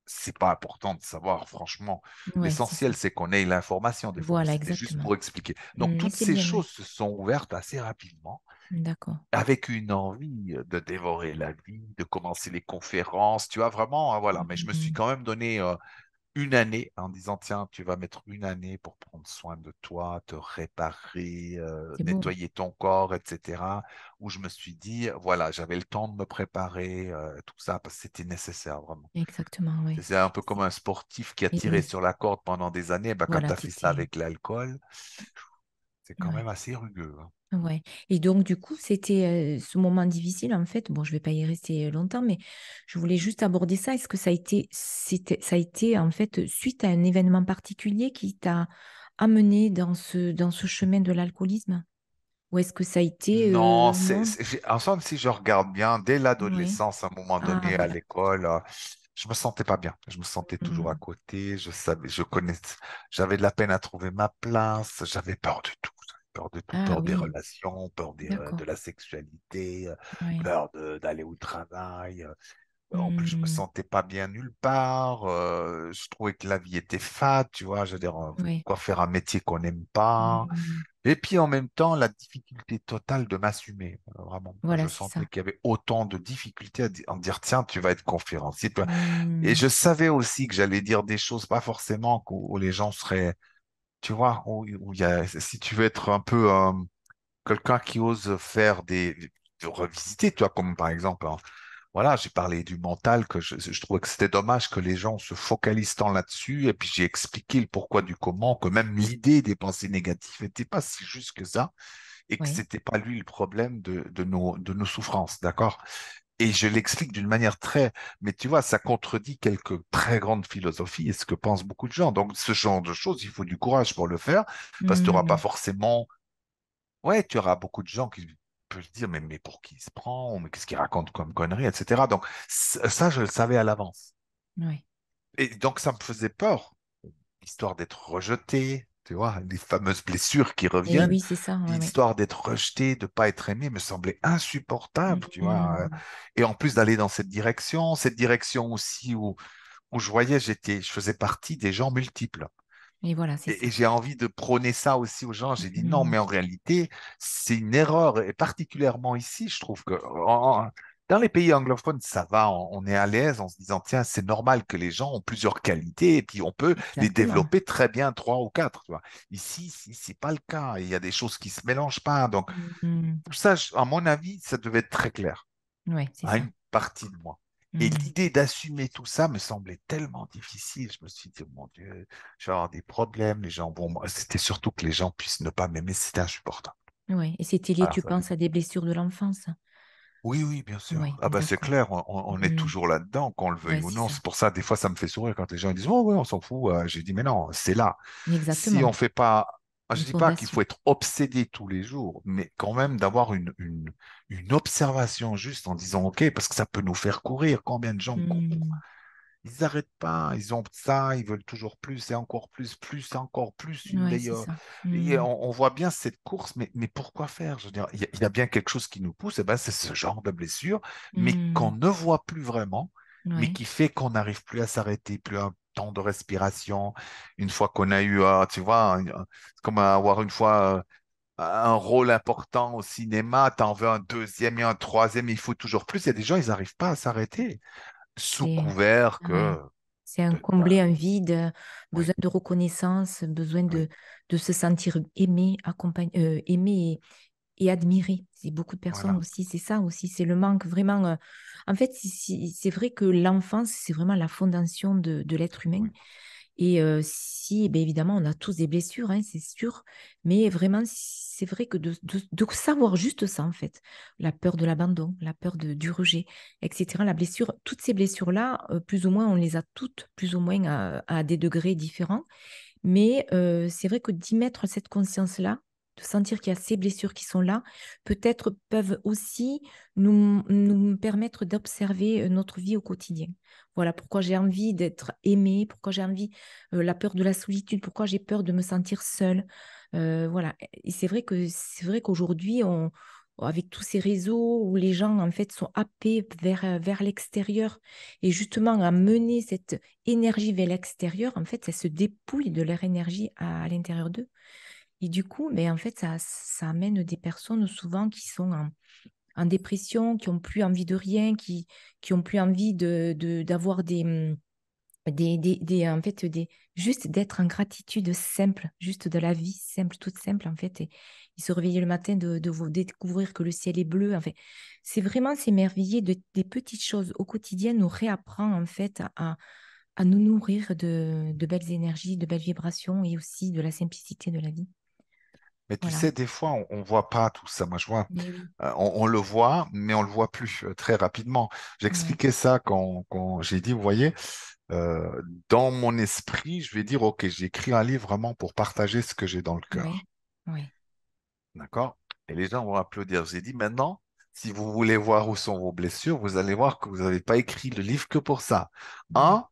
C'est pas important de savoir, franchement. Ouais, c'est ça. L'essentiel, c'est qu'on ait l'information des fois, mais Voilà, c'était juste exactement. pour expliquer. Donc, Mais toutes c'est ces bien, choses oui. se sont ouvertes assez rapidement, D'accord. avec une envie de dévorer la vie, de commencer les conférences, tu vois, vraiment, voilà. Mais je me suis Hmm. quand même donné une année en disant, tiens, tu vas mettre une année pour prendre soin de toi, te réparer, C'est beau. nettoyer ton corps, etc. Où je me suis dit, voilà, j'avais le temps de me préparer, tout ça, parce que c'était nécessaire, vraiment. Exactement, oui. C'est un peu comme un sportif qui a Et tiré oui, sur la corde pendant des années. Ben, quand voilà, tu as fait ça t'étais. avec l'alcool, c'est quand Ouais. même assez rugueux, hein. Ouais. Et donc, du coup, c'était ce moment difficile, en fait. Bon, je vais pas y rester longtemps, mais je voulais juste aborder ça. Est-ce que ça a été, en fait, suite à un événement particulier qui t'a amené dans ce chemin de l'alcoolisme? Ou est-ce que ça a été, Non, non? en somme, si je regarde bien, dès Oui. l'adolescence, à un moment Ah, donné, à voilà. l'école, je me sentais pas bien. Je me sentais toujours à Hmm. côté. Je savais, j'avais de la peine à trouver ma place. J'avais peur de tout. J'avais peur de tout, Ah peur des oui, relations, peur de d'accord. la sexualité, Oui. peur d'aller au travail. En plus, je me Hmm. sentais pas bien nulle part. Je trouvais que la vie était fade, tu vois. Je veux dire, Oui. quoi faire un métier qu'on n'aime pas. Hmm. Et puis en même temps, la difficulté totale de m'assumer, vraiment. Voilà, Je c'est sentais ça. qu'il y avait autant de difficultés en dire, tiens, tu vas être conférencier. Et Hmm. je savais aussi que j'allais dire des choses, pas forcément où les gens seraient, tu vois, où il y a, si tu veux être un peu quelqu'un qui ose faire de revisiter, tu vois, comme par exemple, hein, voilà, j'ai parlé du mental, que je trouvais que c'était dommage que les gens se focalisent tant là-dessus, et puis j'ai expliqué le pourquoi du comment, que même l'idée des pensées négatives n'était pas si juste que ça, et que Oui. c'était pas lui le problème de nos souffrances, d'accord? Et je l'explique d'une manière très, mais tu vois, ça contredit quelques très grandes philosophies et ce que pensent beaucoup de gens. Donc, ce genre de choses, il faut du courage pour le faire, parce que tu n'auras pas Hmm. forcément, ouais, tu auras beaucoup de gens qui peuvent se dire, mais pour qui il se prend, mais qu'est-ce qu'il raconte comme conneries, etc. Donc, ça, je le savais à l'avance. Oui. Et donc, ça me faisait peur, l'histoire d'être rejeté, tu vois, les fameuses blessures qui Et reviennent, oui, c'est ça. Oui, oui. l'histoire d'être rejeté, de pas être aimé me semblait insupportable, tu vois. Hmm. Et en plus d'aller dans cette direction aussi où je voyais, je faisais partie des gens multiples. Et voilà, c'est Et ça. j'ai envie de prôner ça aussi aux gens. J'ai dit non, Mm. mais en réalité, c'est une erreur. Et particulièrement ici, je trouve que dans les pays anglophones, ça va, on est à l'aise en se disant, tiens, c'est normal que les gens ont plusieurs qualités et puis on peut les Exactement. développer très bien, trois ou quatre. Tu vois. Ici, c'est pas le cas. Il y a des choses qui se mélangent pas. Donc, Mm. tout ça, à mon avis, ça devait être très clair Ouais, c'est à ça. une partie de moi. Et Mm. l'idée d'assumer tout ça me semblait tellement difficile. Je me suis dit, mon Dieu, je vais avoir des problèmes. Les gens vont. C'était surtout que les gens puissent ne pas m'aimer. C'était insupportable. Ouais. Et c'était lié, Alors, tu penses, à des blessures de l'enfance? oui, oui, bien sûr. Oui, Ah bah c'est d'accord. clair, on est Mm. toujours là-dedans, qu'on le veuille Ouais, ou c'est non. ça. C'est pour ça, des fois, ça me fait sourire quand les gens disent, oh oui, on s'en fout. J'ai dit, mais non, c'est là. Si Exactement. on fait pas, je Une dis pas qu'il fondation. faut être obsédé tous les jours, mais quand même d'avoir une observation juste en disant, OK, parce que ça peut nous faire courir. Combien de gens courent? Mm. Ils n'arrêtent pas, ils ont ça, ils veulent toujours plus et encore plus, plus, encore plus, une Ouais, c'est meilleure. ça. Et Mm. on voit bien cette course, mais pourquoi faire? Je veux dire, il y a bien quelque chose qui nous pousse, et ben, c'est ce genre de blessure, mais qu'on Mm. ne voit plus vraiment, mais Ouais. qui fait qu'on n'arrive plus à s'arrêter, plus un temps de respiration. Une fois qu'on a eu, tu vois, c'est comme avoir une fois un rôle important au cinéma, t'en veux un deuxième et un troisième, il faut toujours plus. Il y a des gens, ils n'arrivent pas à s'arrêter sous C'est couvert ouais. que C'est un ben, combler un vide, oui, besoin de reconnaissance, besoin oui, de se sentir aimé, accompagné, aimé et admiré. C'est beaucoup de personnes voilà, aussi, c'est ça aussi, c'est le manque vraiment. En fait, c'est vrai que l'enfance, c'est vraiment la fondation de l'être humain. oui, Et si, ben évidemment, on a tous des blessures, hein, c'est sûr, mais vraiment, c'est vrai que de savoir juste ça, en fait, la peur de l'abandon, la peur du rejet, etc., la blessure, toutes ces blessures-là, plus ou moins, on les a toutes, plus ou moins à des degrés différents. Mais c'est vrai que d'y mettre cette conscience-là, de sentir qu'il y a ces blessures qui sont là, peut-être peuvent aussi nous permettre d'observer notre vie au quotidien. Voilà pourquoi j'ai envie d'être aimée, pourquoi j'ai envie, la peur de la solitude, pourquoi j'ai peur de me sentir seule. Voilà. Et c'est vrai qu'aujourd'hui, avec tous ces réseaux où les gens en fait sont happés vers l'extérieur et justement à mener cette énergie vers l'extérieur, en fait, ça se dépouille de leur énergie à l'intérieur d'eux. Et du coup, en fait, ça amène des personnes souvent qui sont en dépression, qui n'ont plus envie de rien, qui ont plus envie d'avoir en fait, juste d'être en gratitude simple, juste de la vie simple, toute simple, en fait. Et ils se réveillent le matin de vous découvrir que le ciel est bleu. En fait, c'est vraiment s'émerveiller des petites choses au quotidien, nous réapprend, en fait, à nous nourrir de belles énergies, de belles vibrations et aussi de la simplicité de la vie. mais tu Voilà. sais, des fois, on voit pas tout ça. Moi, je vois, Mais oui, on le voit, mais on le voit plus très rapidement. ouais, J'expliquais ça quand j'ai dit, vous voyez, dans mon esprit, je vais dire, OK, j'ai écrit un livre vraiment pour partager ce que j'ai dans le ouais, cœur. ouais. D'accord? Et les gens vont applaudir. J'ai dit, maintenant, si vous voulez voir où sont vos blessures, vous allez voir que vous n'avez pas écrit le livre que pour ça. Ouais. Un,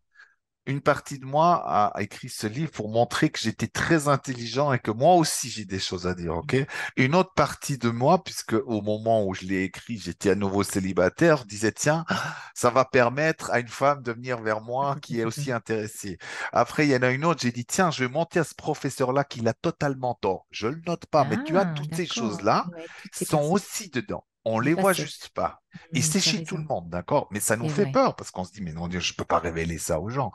une partie de moi a écrit ce livre pour montrer que j'étais très intelligent et que moi aussi j'ai des choses à dire, ok? Une autre partie de moi, puisque au moment où je l'ai écrit, j'étais à nouveau célibataire, je disais, tiens, ça va permettre à une femme de venir vers moi qui est aussi intéressée. Après, il y en a une autre, j'ai dit, tiens, je vais monter à ce professeur-là qui l'a totalement tort. Je le note pas, mais tu as Ah, toutes ces d'accord. choses-là Ouais, toutes ces sont personnes, aussi dedans. On des les voit facettes. juste pas. Et c'est Tu as chez tout le raison. monde, d'accord? Mais ça nous C'est fait vrai. peur parce qu'on se dit, mais non, Dieu, je peux pas révéler ça aux gens.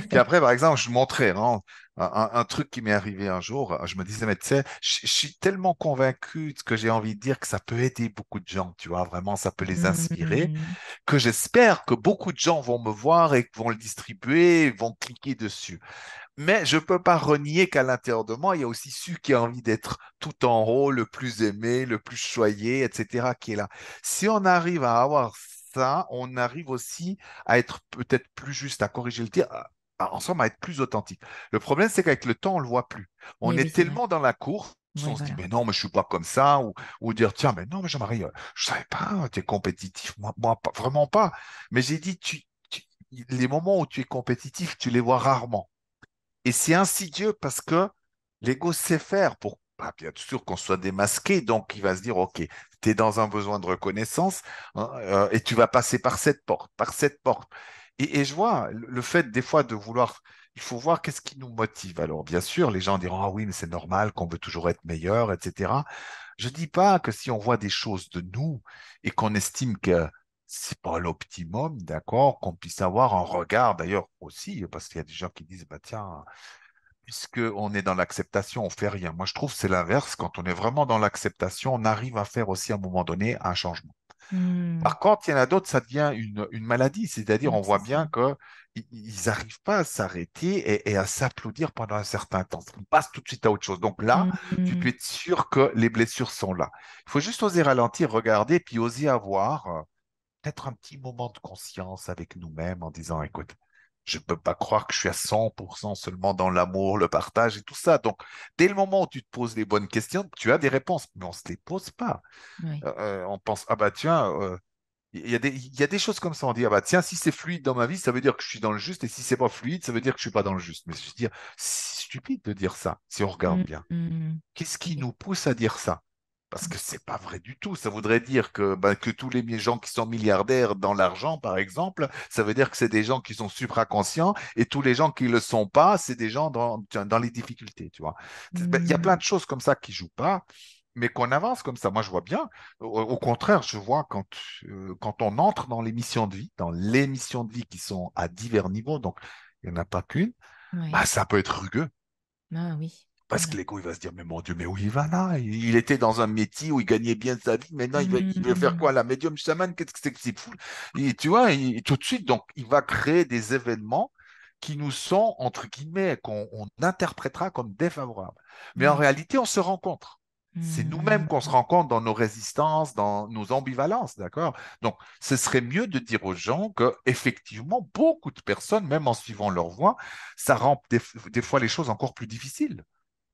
Puis après, par exemple, je montrais hein, un truc qui m'est arrivé un jour. Je me disais, mais tu sais, je suis tellement convaincu de ce que j'ai envie de dire que ça peut aider beaucoup de gens, tu vois, vraiment, ça peut les inspirer, Hmm. que j'espère que beaucoup de gens vont me voir et vont le distribuer, vont cliquer dessus. Mais je peux pas renier qu'à l'intérieur de moi, il y a aussi celui qui a envie d'être tout en haut, le plus aimé, le plus choyé, etc., qui est là. Si on arrive à avoir ça, on arrive aussi à être peut-être plus juste, à corriger le tir, en somme, à être plus authentique. Le problème, c'est qu'avec le temps, on le voit plus. On Et oui, est c'est vrai. tellement dans la course, Ouais, on se dit, voilà. mais non, mais je suis pas comme ça, ou dire, tiens, mais non, mais Jean-Marie, je savais pas, tu es compétitif, moi vraiment pas. Mais j'ai dit, les moments où tu es compétitif, tu les vois rarement. Et c'est insidieux parce que l'ego sait faire pour, bah, bien sûr qu'on soit démasqué, donc il va se dire, OK, tu es dans un besoin de reconnaissance hein, et tu vas passer par cette porte, par cette porte. Et je vois le fait des fois de vouloir, il faut voir qu'est-ce qui nous motive. Alors bien sûr, les gens diront, ah oui, mais c'est normal qu'on veut toujours être meilleur, etc. Je dis pas que si on voit des choses de nous et qu'on estime que c'est pas l'optimum, d'accord, qu'on puisse avoir un regard d'ailleurs aussi, parce qu'il y a des gens qui disent, bah tiens, puisque on est dans l'acceptation, on fait rien. Moi, je trouve que c'est l'inverse. Quand on est vraiment dans l'acceptation, on arrive à faire aussi à un moment donné un changement. Hmm. Par contre, il y en a d'autres, ça devient une maladie, c'est-à-dire Oui, on voit c'est ça. bien qu'ils n'arrivent pas à s'arrêter et à s'applaudir pendant un certain temps. On passe tout de suite à autre chose. Donc là, tu peux Hmm. être sûr que les blessures sont là. Il faut juste oser ralentir, regarder, puis oser avoir peut-être un petit moment de conscience avec nous-mêmes en disant, écoute, je ne peux pas croire que je suis à 100% seulement dans l'amour, le partage et tout ça. Donc, dès le moment où tu te poses les bonnes questions, tu as des réponses, mais on ne se les pose pas. Oui. On pense, ah bah tiens, il y a des choses comme ça. On dit, ah bah tiens, si c'est fluide dans ma vie, ça veut dire que je suis dans le juste, et si c'est pas fluide, ça veut dire que je suis pas dans le juste. Mais je veux dire, c'est stupide de dire ça, si on regarde Hmm. bien. Hmm. Qu'est-ce qui Oui. nous pousse à dire ça? Parce que c'est pas vrai du tout. Ça voudrait dire que, ben, que tous les gens qui sont milliardaires dans l'argent, par exemple, ça veut dire que c'est des gens qui sont supraconscients et tous les gens qui le sont pas, c'est des gens dans les difficultés, tu vois. Ben, il y a Hmm. plein de choses comme ça qui jouent pas, mais qu'on avance comme ça. Moi, je vois bien. Au contraire, je vois quand on entre dans les missions de vie, dans les missions de vie qui sont à divers niveaux, donc il n'y en a pas qu'une, bah, Oui. ça peut être rugueux. Ah oui. Parce que Oui. l'ego, il va se dire, mais mon Dieu, mais où il va là? Il était dans un métier où il gagnait bien sa vie. Maintenant, il veut faire Hmm. quoi? La médium chaman, qu'est-ce que c'est que c'est fou? Et tu vois, tout de suite, donc, il va créer des événements qui nous sont, entre guillemets, qu'on interprétera comme défavorables. Mais en Oui. réalité, on se rencontre. C'est nous-mêmes Hmm. qu'on se rencontre dans nos résistances, dans nos ambivalences, d'accord? Donc, ce serait mieux de dire aux gens que, effectivement, beaucoup de personnes, même en suivant leur voie, ça rend des fois les choses encore plus difficiles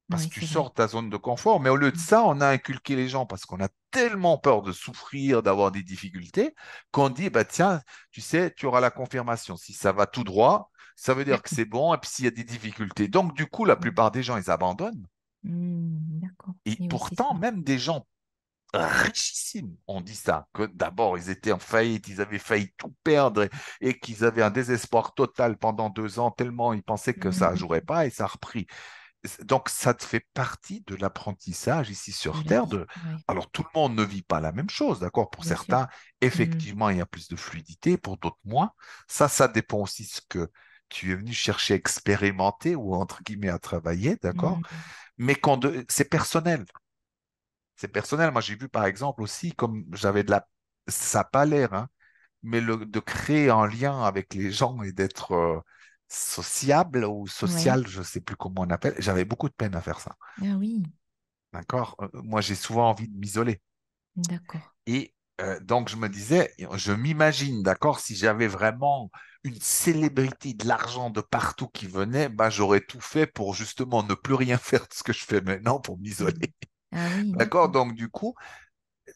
parce Oui, que tu c'est vrai. sors de ta zone de confort. Mais au lieu de ça, on a inculqué les gens parce qu'on a tellement peur de souffrir, d'avoir des difficultés, qu'on dit, bah, tiens, tu sais, tu auras la confirmation. Si ça va tout droit, ça veut dire que c'est bon. Et puis s'il y a des difficultés. Donc, du coup, la plupart des gens, ils abandonnent. Hmm. D'accord. Et Et oui, c'est pourtant, ça. même des gens richissimes ont dit ça, que d'abord, ils étaient en faillite, ils avaient failli tout perdre et qu'ils avaient un désespoir total pendant 2 ans, tellement ils pensaient que ça ne Hmm. jouerait pas et ça a repris. Donc, ça te fait partie de l'apprentissage ici De sur la Terre. vie. Oui, Alors, tout le monde ne vit pas la même chose, d'accord? Pour bien sûr. certains, Hmm. effectivement, il y a plus de fluidité, pour d'autres, moins. Ça dépend aussi de ce que tu es venu chercher à expérimenter ou, entre guillemets, à travailler, d'accord? Hmm. Mais c'est personnel. C'est personnel. Moi, j'ai vu, par exemple, aussi, comme j'avais de la... Ça n'a pas l'air, hein, mais de créer un lien avec les gens et d'être sociable ou Oui. social, je ne sais plus comment on appelle, j'avais beaucoup de peine à faire ça. Ah oui. D'accord? Moi, j'ai souvent envie de m'isoler. D'accord. Et donc, je me disais, je m'imagine, d'accord, si j'avais vraiment une célébrité de l'argent de partout qui venait, bah, j'aurais tout fait pour justement ne plus rien faire de ce que je fais maintenant pour m'isoler. Hmm. Ah oui, D'accord? d'accord. Donc, du coup,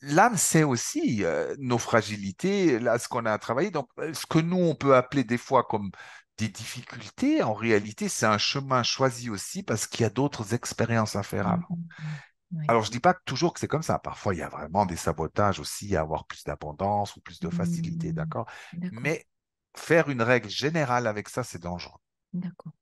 l'âme, c'est aussi nos fragilités, là, ce qu'on a à travailler. Donc, ce que nous, on peut appeler des fois comme des difficultés, en réalité, c'est un chemin choisi aussi parce qu'il y a d'autres expériences à faire avant. Hmm. Oui. Alors, je dis pas que toujours que c'est comme ça. Parfois, il y a vraiment des sabotages aussi à avoir plus d'abondance ou plus de facilité, Hmm. d'accord? D'accord. Mais faire une règle générale avec ça, c'est dangereux, D'accord.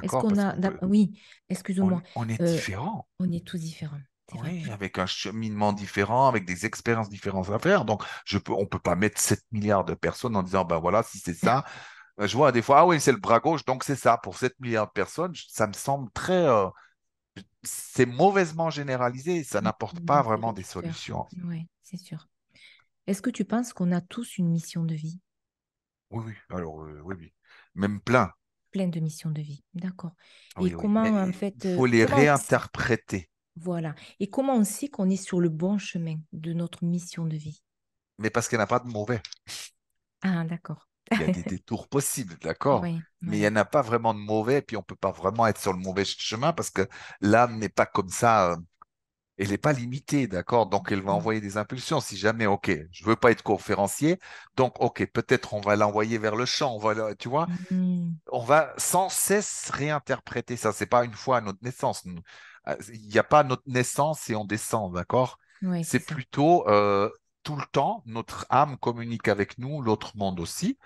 Est-ce d'accord? qu'on Parce a... qu'on peut, Oui, excuse-moi. on est Euh, différent. on est tous différents. C'est vrai. Oui, avec un cheminement différent, avec des expériences différentes à faire. Donc, on peut pas mettre 7 milliards de personnes en disant, ben voilà, si c'est ça. Je vois des fois, ah oui, c'est le bras gauche, donc c'est ça. Pour 7 milliards de personnes, ça me semble très, c'est mauvaisement généralisé. Ça n'apporte pas Hmm. vraiment des Réducteur. solutions. Oui, c'est sûr. Est-ce que tu penses qu'on a tous une mission de vie? Oui, oui, alors, oui, oui. Même plein. Plein de missions de vie. D'accord. Et Oui, oui. comment, Mais en il fait, faut les comment on sait? réinterpréter. Voilà. Et comment on sait qu'on est sur le bon chemin de notre mission de vie? Mais parce qu'il n'y en a pas de mauvais. Ah, d'accord. Il y a des détours possibles, d'accord? Oui, Mais il n'y oui. en a pas vraiment de mauvais, puis on ne peut pas vraiment être sur le mauvais chemin parce que l'âme n'est pas comme ça, elle n'est pas limitée, d'accord? Donc elle va D'accord. envoyer des impulsions. Si jamais, ok, je veux pas être conférencier, donc ok, peut-être on va l'envoyer vers le champ, tu vois? Hmm. On va sans cesse réinterpréter ça. C'est pas une fois à notre naissance. Il n'y a pas notre naissance et on descend, d'accord? Oui, c'est C'est ça. plutôt tout le temps, notre âme communique avec nous, l'autre monde aussi.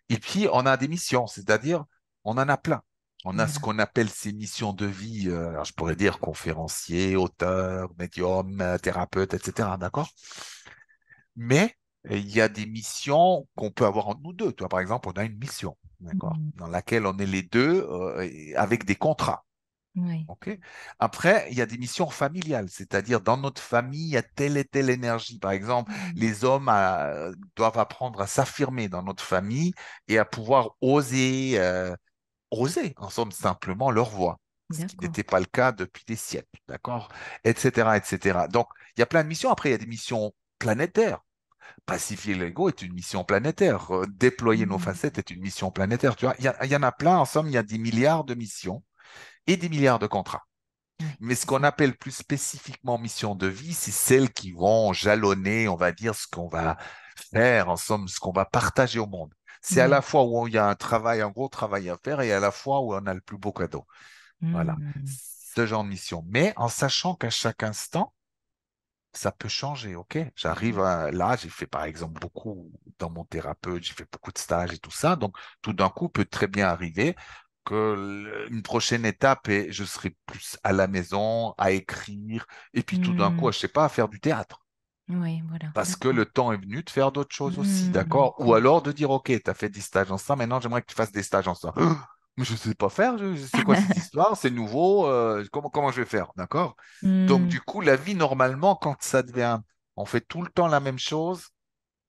Et puis, on a des missions, c'est-à-dire, on en a plein. On a ce Voilà. qu'on appelle ces missions de vie, alors je pourrais dire conférencier, auteur, médium, thérapeute, etc. D'accord? Mais il y a des missions qu'on peut avoir entre nous deux. Toi, par exemple, on a une mission, d'accord, Mm. dans laquelle on est les deux avec des contrats. Ouais. OK? Après, il y a des missions familiales, c'est-à-dire dans notre famille, il y a telle et telle énergie. Par exemple, Mm. les hommes doivent apprendre à s'affirmer dans notre famille et à pouvoir oser, en somme, simplement leur voix, ce qui D'accord. n'était pas le cas depuis des siècles, d'accord? Etc., etc. Donc, il y a plein de missions. Après, il y a des missions planétaires. Pacifier l'ego est une mission planétaire. Déployer nos Mm. facettes est une mission planétaire. Tu vois, il y en a plein. En somme, il y a des milliards de missions et des milliards de contrats. Ouais, Mais ce c'est qu'on ça. appelle plus spécifiquement mission de vie, c'est celles qui vont jalonner, on va dire, ce qu'on va faire, en somme, ce qu'on va partager au monde. C'est à la Ouais. fois où il y a un travail, un gros travail à faire, et à la fois où on a le plus beau cadeau. Voilà, Mm. ce genre de mission. Mais en sachant qu'à chaque instant, ça peut changer, ok? Là, j'ai fait par exemple beaucoup dans mon thérapeute, j'ai fait beaucoup de stages et tout ça, donc tout d'un coup peut très bien arriver que une prochaine étape est je serai plus à la maison, à écrire, et puis tout d'un coup, Mm. je sais pas, à faire du théâtre. Ouais, voilà. Parce que D'accord. le temps est venu de faire d'autres choses aussi, Mm. d'accord? Ou alors de dire, OK, tu as fait des stages en ça, maintenant j'aimerais que tu fasses des stages en ça. Mais je ne sais pas faire, c'est quoi cette histoire? C'est nouveau, comment je vais faire, d'accord? Donc Mm. du coup, la vie, normalement, quand ça devient, on fait tout le temps la même chose,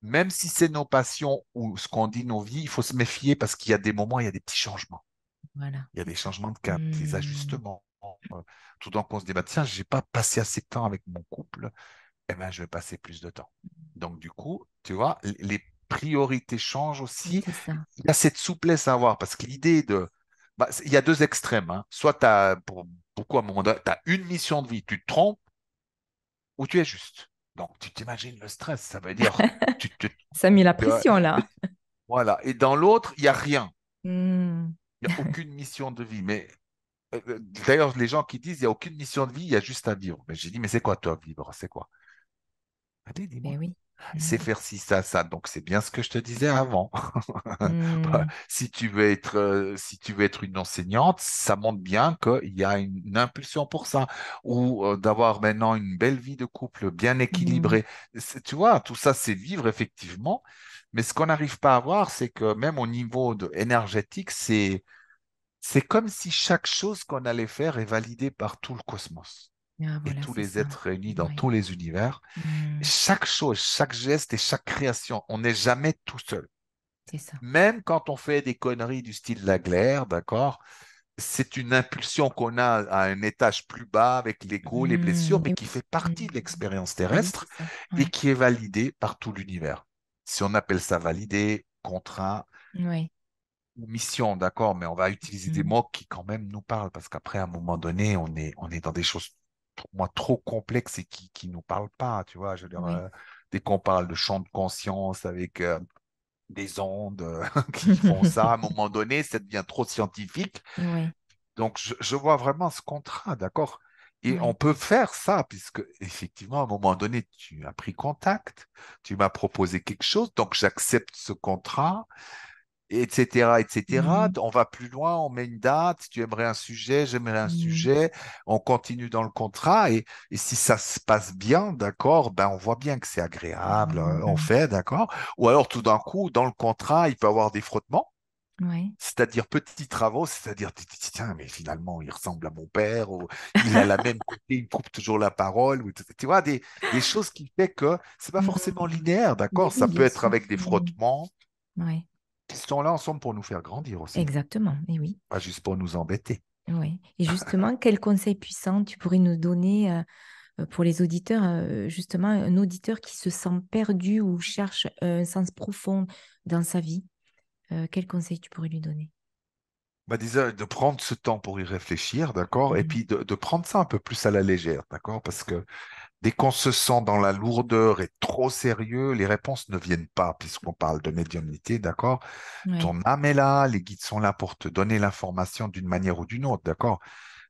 même si c'est nos passions ou ce qu'on dit nos vies, il faut se méfier parce qu'il y a des moments, il y a des petits changements. Voilà, Il y a c'est des ça. changements de cap, des Mm. ajustements. Euh, Tout d'un coup, on se dit, bah, tiens, j'ai pas passé assez de temps avec mon couple, eh ben, je vais passer plus de temps. Donc, du coup, tu vois, les priorités changent aussi. C'est ça. Il y a cette souplesse à avoir parce que l'idée de. Bah, il y a deux extrêmes, hein. Soit tu as, pour beaucoup à un moment donné, tu as une mission de vie, tu te trompes ou tu es juste. Donc, tu t'imagines le stress, ça veut dire, tu te. Ça a mis la tu vois, pression là. voilà. Et dans l'autre, il n'y a rien. Mm. Il n'y a aucune mission de vie. Mais d'ailleurs, les gens qui disent il n'y a aucune mission de vie, il y a juste à vivre. Mais j'ai dit, mais c'est quoi toi, vivre? C'est quoi? Allez, Ben dis-moi. oui. C'est Mm. faire ci, ça. Donc, c'est bien ce que je te disais avant. Mm. Si tu veux être une enseignante, ça montre bien qu'il y a une impulsion pour ça. Ou d'avoir maintenant une belle vie de couple bien Mm. équilibrée. Tu vois, tout ça, c'est vivre effectivement. Mais ce qu'on n'arrive pas à voir, c'est que même au niveau énergétique, c'est comme si chaque chose qu'on allait faire est validée par tout le cosmos Ah, et voilà, tous c'est les ça. êtres réunis dans Ouais. tous les univers. Mm. Chaque chose, chaque geste et chaque création, on n'est jamais tout seul. C'est ça. Même quand on fait des conneries du style la glaire, d'accord, c'est une impulsion qu'on a à un étage plus bas avec l'ego, les blessures, Mm. mais Et qui oui. fait Mm. partie de l'expérience Ben oui, terrestre c'est ça. et Ouais. qui est validée par tout l'univers. Si on appelle ça validé, contraint Ouais. ou mission, d'accord, mais on va utiliser des Mm. mots qui quand même nous parlent parce qu'après, à un moment donné, on est dans des choses pour moi trop complexes et qui nous parlent pas, tu vois. Je veux dire, Oui. dès qu'on parle de champ de conscience avec des ondes qui font ça. À un moment donné, ça devient trop scientifique. Ouais. Donc, je vois vraiment ce contrat, d'accord? Et on Ouais. peut faire ça, puisque effectivement, à un moment donné, tu as pris contact, tu m'as proposé quelque chose, donc j'accepte ce contrat, etc., etc. Mm. On va plus loin, on met une date, tu aimerais un sujet, j'aimerais un Mm. sujet, on continue dans le contrat, et si ça se passe bien, d'accord, ben on voit bien que c'est agréable, on Mm. fait, d'accord? Ou alors tout d'un coup, dans le contrat, il peut y avoir des frottements. Ouais. C'est-à-dire petits travaux, c'est-à-dire, tu te dis, tiens, mais finalement, il ressemble à mon père, ou il a la même côté, il me coupe toujours la parole, ou, tu vois, des choses qui fait que c'est pas forcément Mm. linéaire, Mais d'accord? Ça oui, peut bien être sûr. avec des Mm. frottements Ouais. qui sont là ensemble pour nous faire grandir aussi, Exactement. Et oui. pas juste pour nous embêter. Ouais. Et justement, quel conseil puissant tu pourrais nous donner pour les auditeurs, justement, un auditeur qui se sent perdu ou cherche un sens profond dans sa vie, quel conseil tu pourrais lui donner? Bah, déjà, de prendre ce temps pour y réfléchir, d'accord? Et Mhm. puis de prendre ça un peu plus à la légère, d'accord? Parce que dès qu'on se sent dans la lourdeur et trop sérieux, les réponses ne viennent pas, puisqu'on parle de médiumnité, d'accord? Ouais. Ton âme est là, les guides sont là pour te donner l'information d'une manière ou d'une autre, d'accord?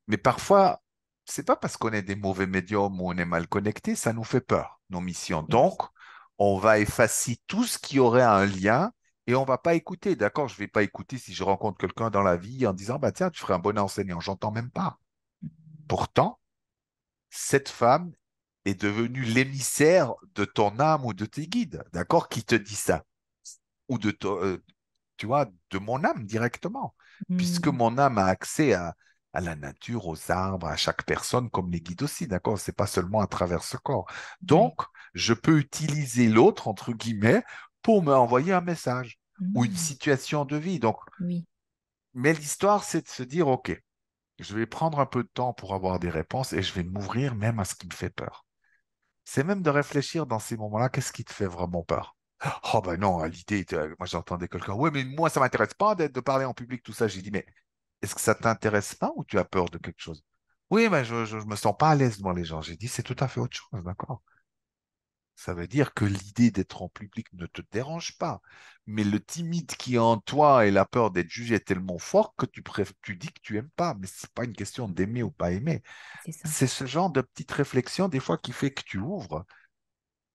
Mais parfois, c'est pas parce qu'on est des mauvais médiums ou on est mal connecté, ça nous fait peur, nos missions. Et oui. Donc, on va effacer tout ce qui aurait un lien Et on va pas écouter, d'accord? Je vais pas écouter si je rencontre quelqu'un dans la vie en disant, bah tiens, tu ferais un bon enseignant. J'entends même pas. Pourtant, cette femme est devenue l'émissaire de ton âme ou de tes guides, d'accord? Qui te dit ça? Ou tu vois, de mon âme directement, puisque Mm. mon âme a accès à la nature, aux arbres, à chaque personne, comme les guides aussi, d'accord? C'est pas seulement à travers ce corps. Ouais. Donc, je peux utiliser l'autre, entre guillemets, pour me envoyer un message ou une Mm. situation de vie. Donc, Oui, mais l'histoire, c'est de se dire, OK, je vais prendre un peu de temps pour avoir des réponses et je vais m'ouvrir même à ce qui me fait peur. C'est même de réfléchir dans ces moments-là, qu'est-ce qui te fait vraiment peur? Oh ben non, à l'idée, moi j'entendais quelqu'un, ouais, mais moi ça m'intéresse pas de parler en public, tout ça. J'ai dit, mais est-ce que ça t'intéresse pas ou tu as peur de quelque chose? Oui, mais je me sens pas à l'aise devant les gens. J'ai dit, c'est tout à fait autre chose, d'accord? Ça veut dire que l'idée d'être en public ne te dérange pas. Mais le timide qui est en toi et la peur d'être jugé est tellement fort que tu dis que tu aimes pas. Mais c'est pas une question d'aimer ou pas aimer. c'est ça. C'est ce genre de petite réflexion des fois qui fait que tu ouvres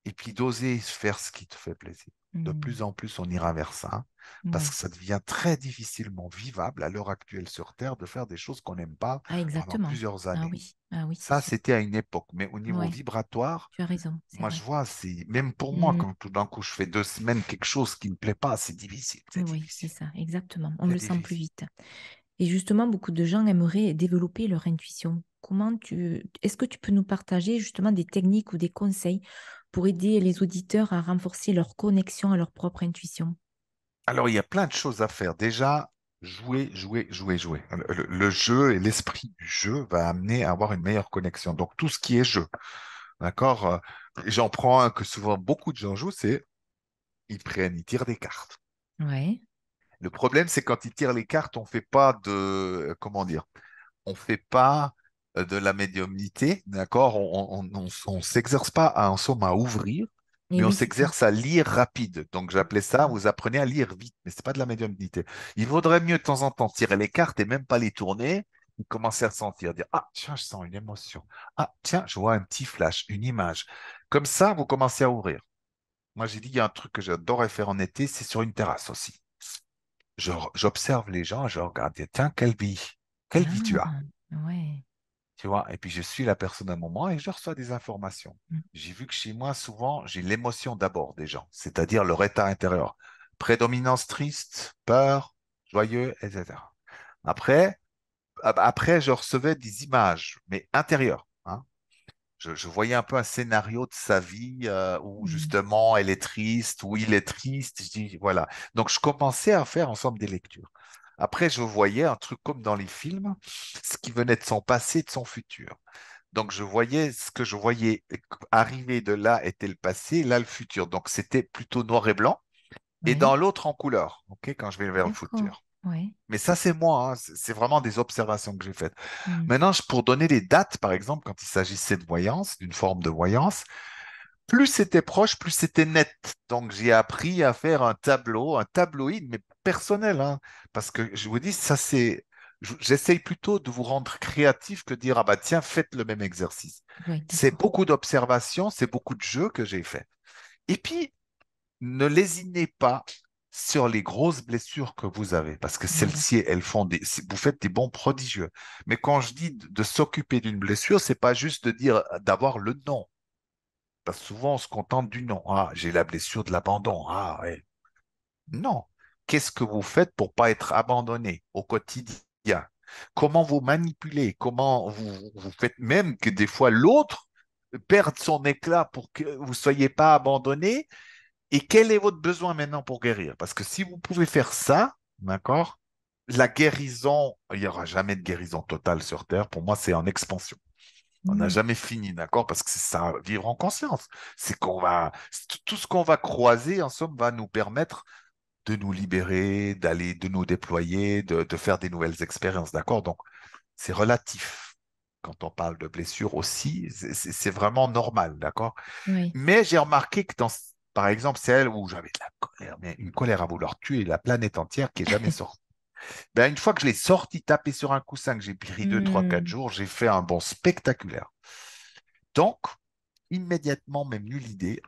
et puis d'oser faire ce qui te fait plaisir. De Mm. plus en plus, on ira vers ça parce Ouais. que ça devient très difficilement vivable à l'heure actuelle sur Terre de faire des choses qu'on n'aime pas Ah, pendant exactement. plusieurs Ah années. oui, ah oui, c'est Ça, sûr. c'était à une époque. Mais au niveau Ouais, vibratoire, tu as raison, c'est moi, je vrai. vois, c'est même pour moi, Mm. quand tout d'un coup, je fais 2 semaines quelque chose qui ne me plaît pas, c'est difficile, c'est Oui, c'est difficile, ça, exactement. On c'est le sent plus difficile. vite. Et justement, beaucoup de gens aimeraient développer leur intuition. Est-ce que tu peux nous partager justement des techniques ou des conseils pour aider les auditeurs à renforcer leur connexion à leur propre intuition? Alors, il y a plein de choses à faire. Déjà, jouer, jouer, jouer, jouer. Le jeu et l'esprit du jeu va amener à avoir une meilleure connexion. Donc, tout ce qui est jeu, d'accord? J'en prends un que souvent beaucoup de gens jouent, c'est ils prennent, ils tirent des cartes. Ouais. Le problème, c'est quand ils tirent les cartes, on fait pas de, comment dire, on fait pas de la médiumnité, d'accord? On s'exerce pas en somme à ouvrir, Et mais on oui, c'est ça. s'exerce à lire rapide. Donc j'appelais ça, vous apprenez à lire vite, mais c'est pas de la médiumnité. Il vaudrait mieux de temps en temps tirer les cartes et même pas les tourner, et commencer à sentir, dire, ah, tiens, je sens une émotion. Ah, tiens, je vois un petit flash, une image. Comme ça, vous commencez à ouvrir. Moi, j'ai dit, il y a un truc que j'adorerais faire en été, c'est sur une terrasse aussi. J'observe les gens, je regarde, tiens, quelle vie tu as? Ah, ouais. Tu vois, et puis je suis la personne à un moment et je reçois des informations. Mm. J'ai vu que chez moi, souvent, j'ai l'émotion d'abord des gens, c'est-à-dire leur état intérieur. Prédominance triste, peur, joyeux, etc. Après, après, je recevais des images, mais intérieures, hein. Je voyais un peu un scénario de sa vie où Mm. justement elle est triste, où il est triste. Je dis, voilà. Donc je commençais à faire ensemble des lectures. Après, je voyais un truc comme dans les films, ce qui venait de son passé, de son futur. Donc je voyais ce que je voyais arriver de là était le passé, là le futur. Donc c'était plutôt noir et blanc, et Ouais. dans l'autre en couleur, ok, quand je vais vers le D'accord. futur. Ouais. Mais ça, c'est moi, hein. C'est vraiment des observations que j'ai faites. Mm. Maintenant, pour donner les dates, par exemple, quand il s'agissait de voyance, d'une forme de voyance, plus c'était proche, plus c'était net. Donc, j'ai appris à faire un tableau, un tabloïd, mais personnel, hein. Parce que je vous dis, ça, j'essaye plutôt de vous rendre créatif que de dire, ah bah tiens, faites le même exercice. Ouais, C'est d'accord. beaucoup d'observations, c'est beaucoup de jeux que j'ai fait. Et puis, ne lésinez pas sur les grosses blessures que vous avez, parce que Voilà. celles-ci, elles font vous faites des bons prodigieux. Mais quand je dis de s'occuper d'une blessure, c'est pas juste de dire d'avoir le nom. Parce que souvent, on se contente du nom. Ah, j'ai la blessure de l'abandon. Ah, ouais. Non. Qu'est-ce que vous faites pour pas être abandonné au quotidien? Comment vous manipulez? Comment vous faites même que des fois l'autre perde son éclat pour que vous soyez pas abandonné? Et quel est votre besoin maintenant pour guérir? Parce que si vous pouvez faire ça, d'accord, la guérison, il n'y aura jamais de guérison totale sur Terre. Pour moi, c'est en expansion. On n'a Mm. jamais fini, d'accord? Parce que c'est ça, vivre en conscience. C'est tout ce qu'on va croiser, en somme, va nous permettre de nous libérer, d'aller, de nous déployer, de faire des nouvelles expériences, d'accord? Donc, c'est relatif. Quand on parle de blessure aussi, c'est vraiment normal, d'accord? Oui. Mais j'ai remarqué que par exemple, celle où j'avais de la colère, mais une colère à vouloir tuer la planète entière qui est jamais sortie. Ben, une fois que je l'ai sortie, tapée sur un coussin, que j'ai pris 2, 3, 4 Mm. jours, j'ai fait un bond spectaculaire. Donc, immédiatement m'est venue l'idée,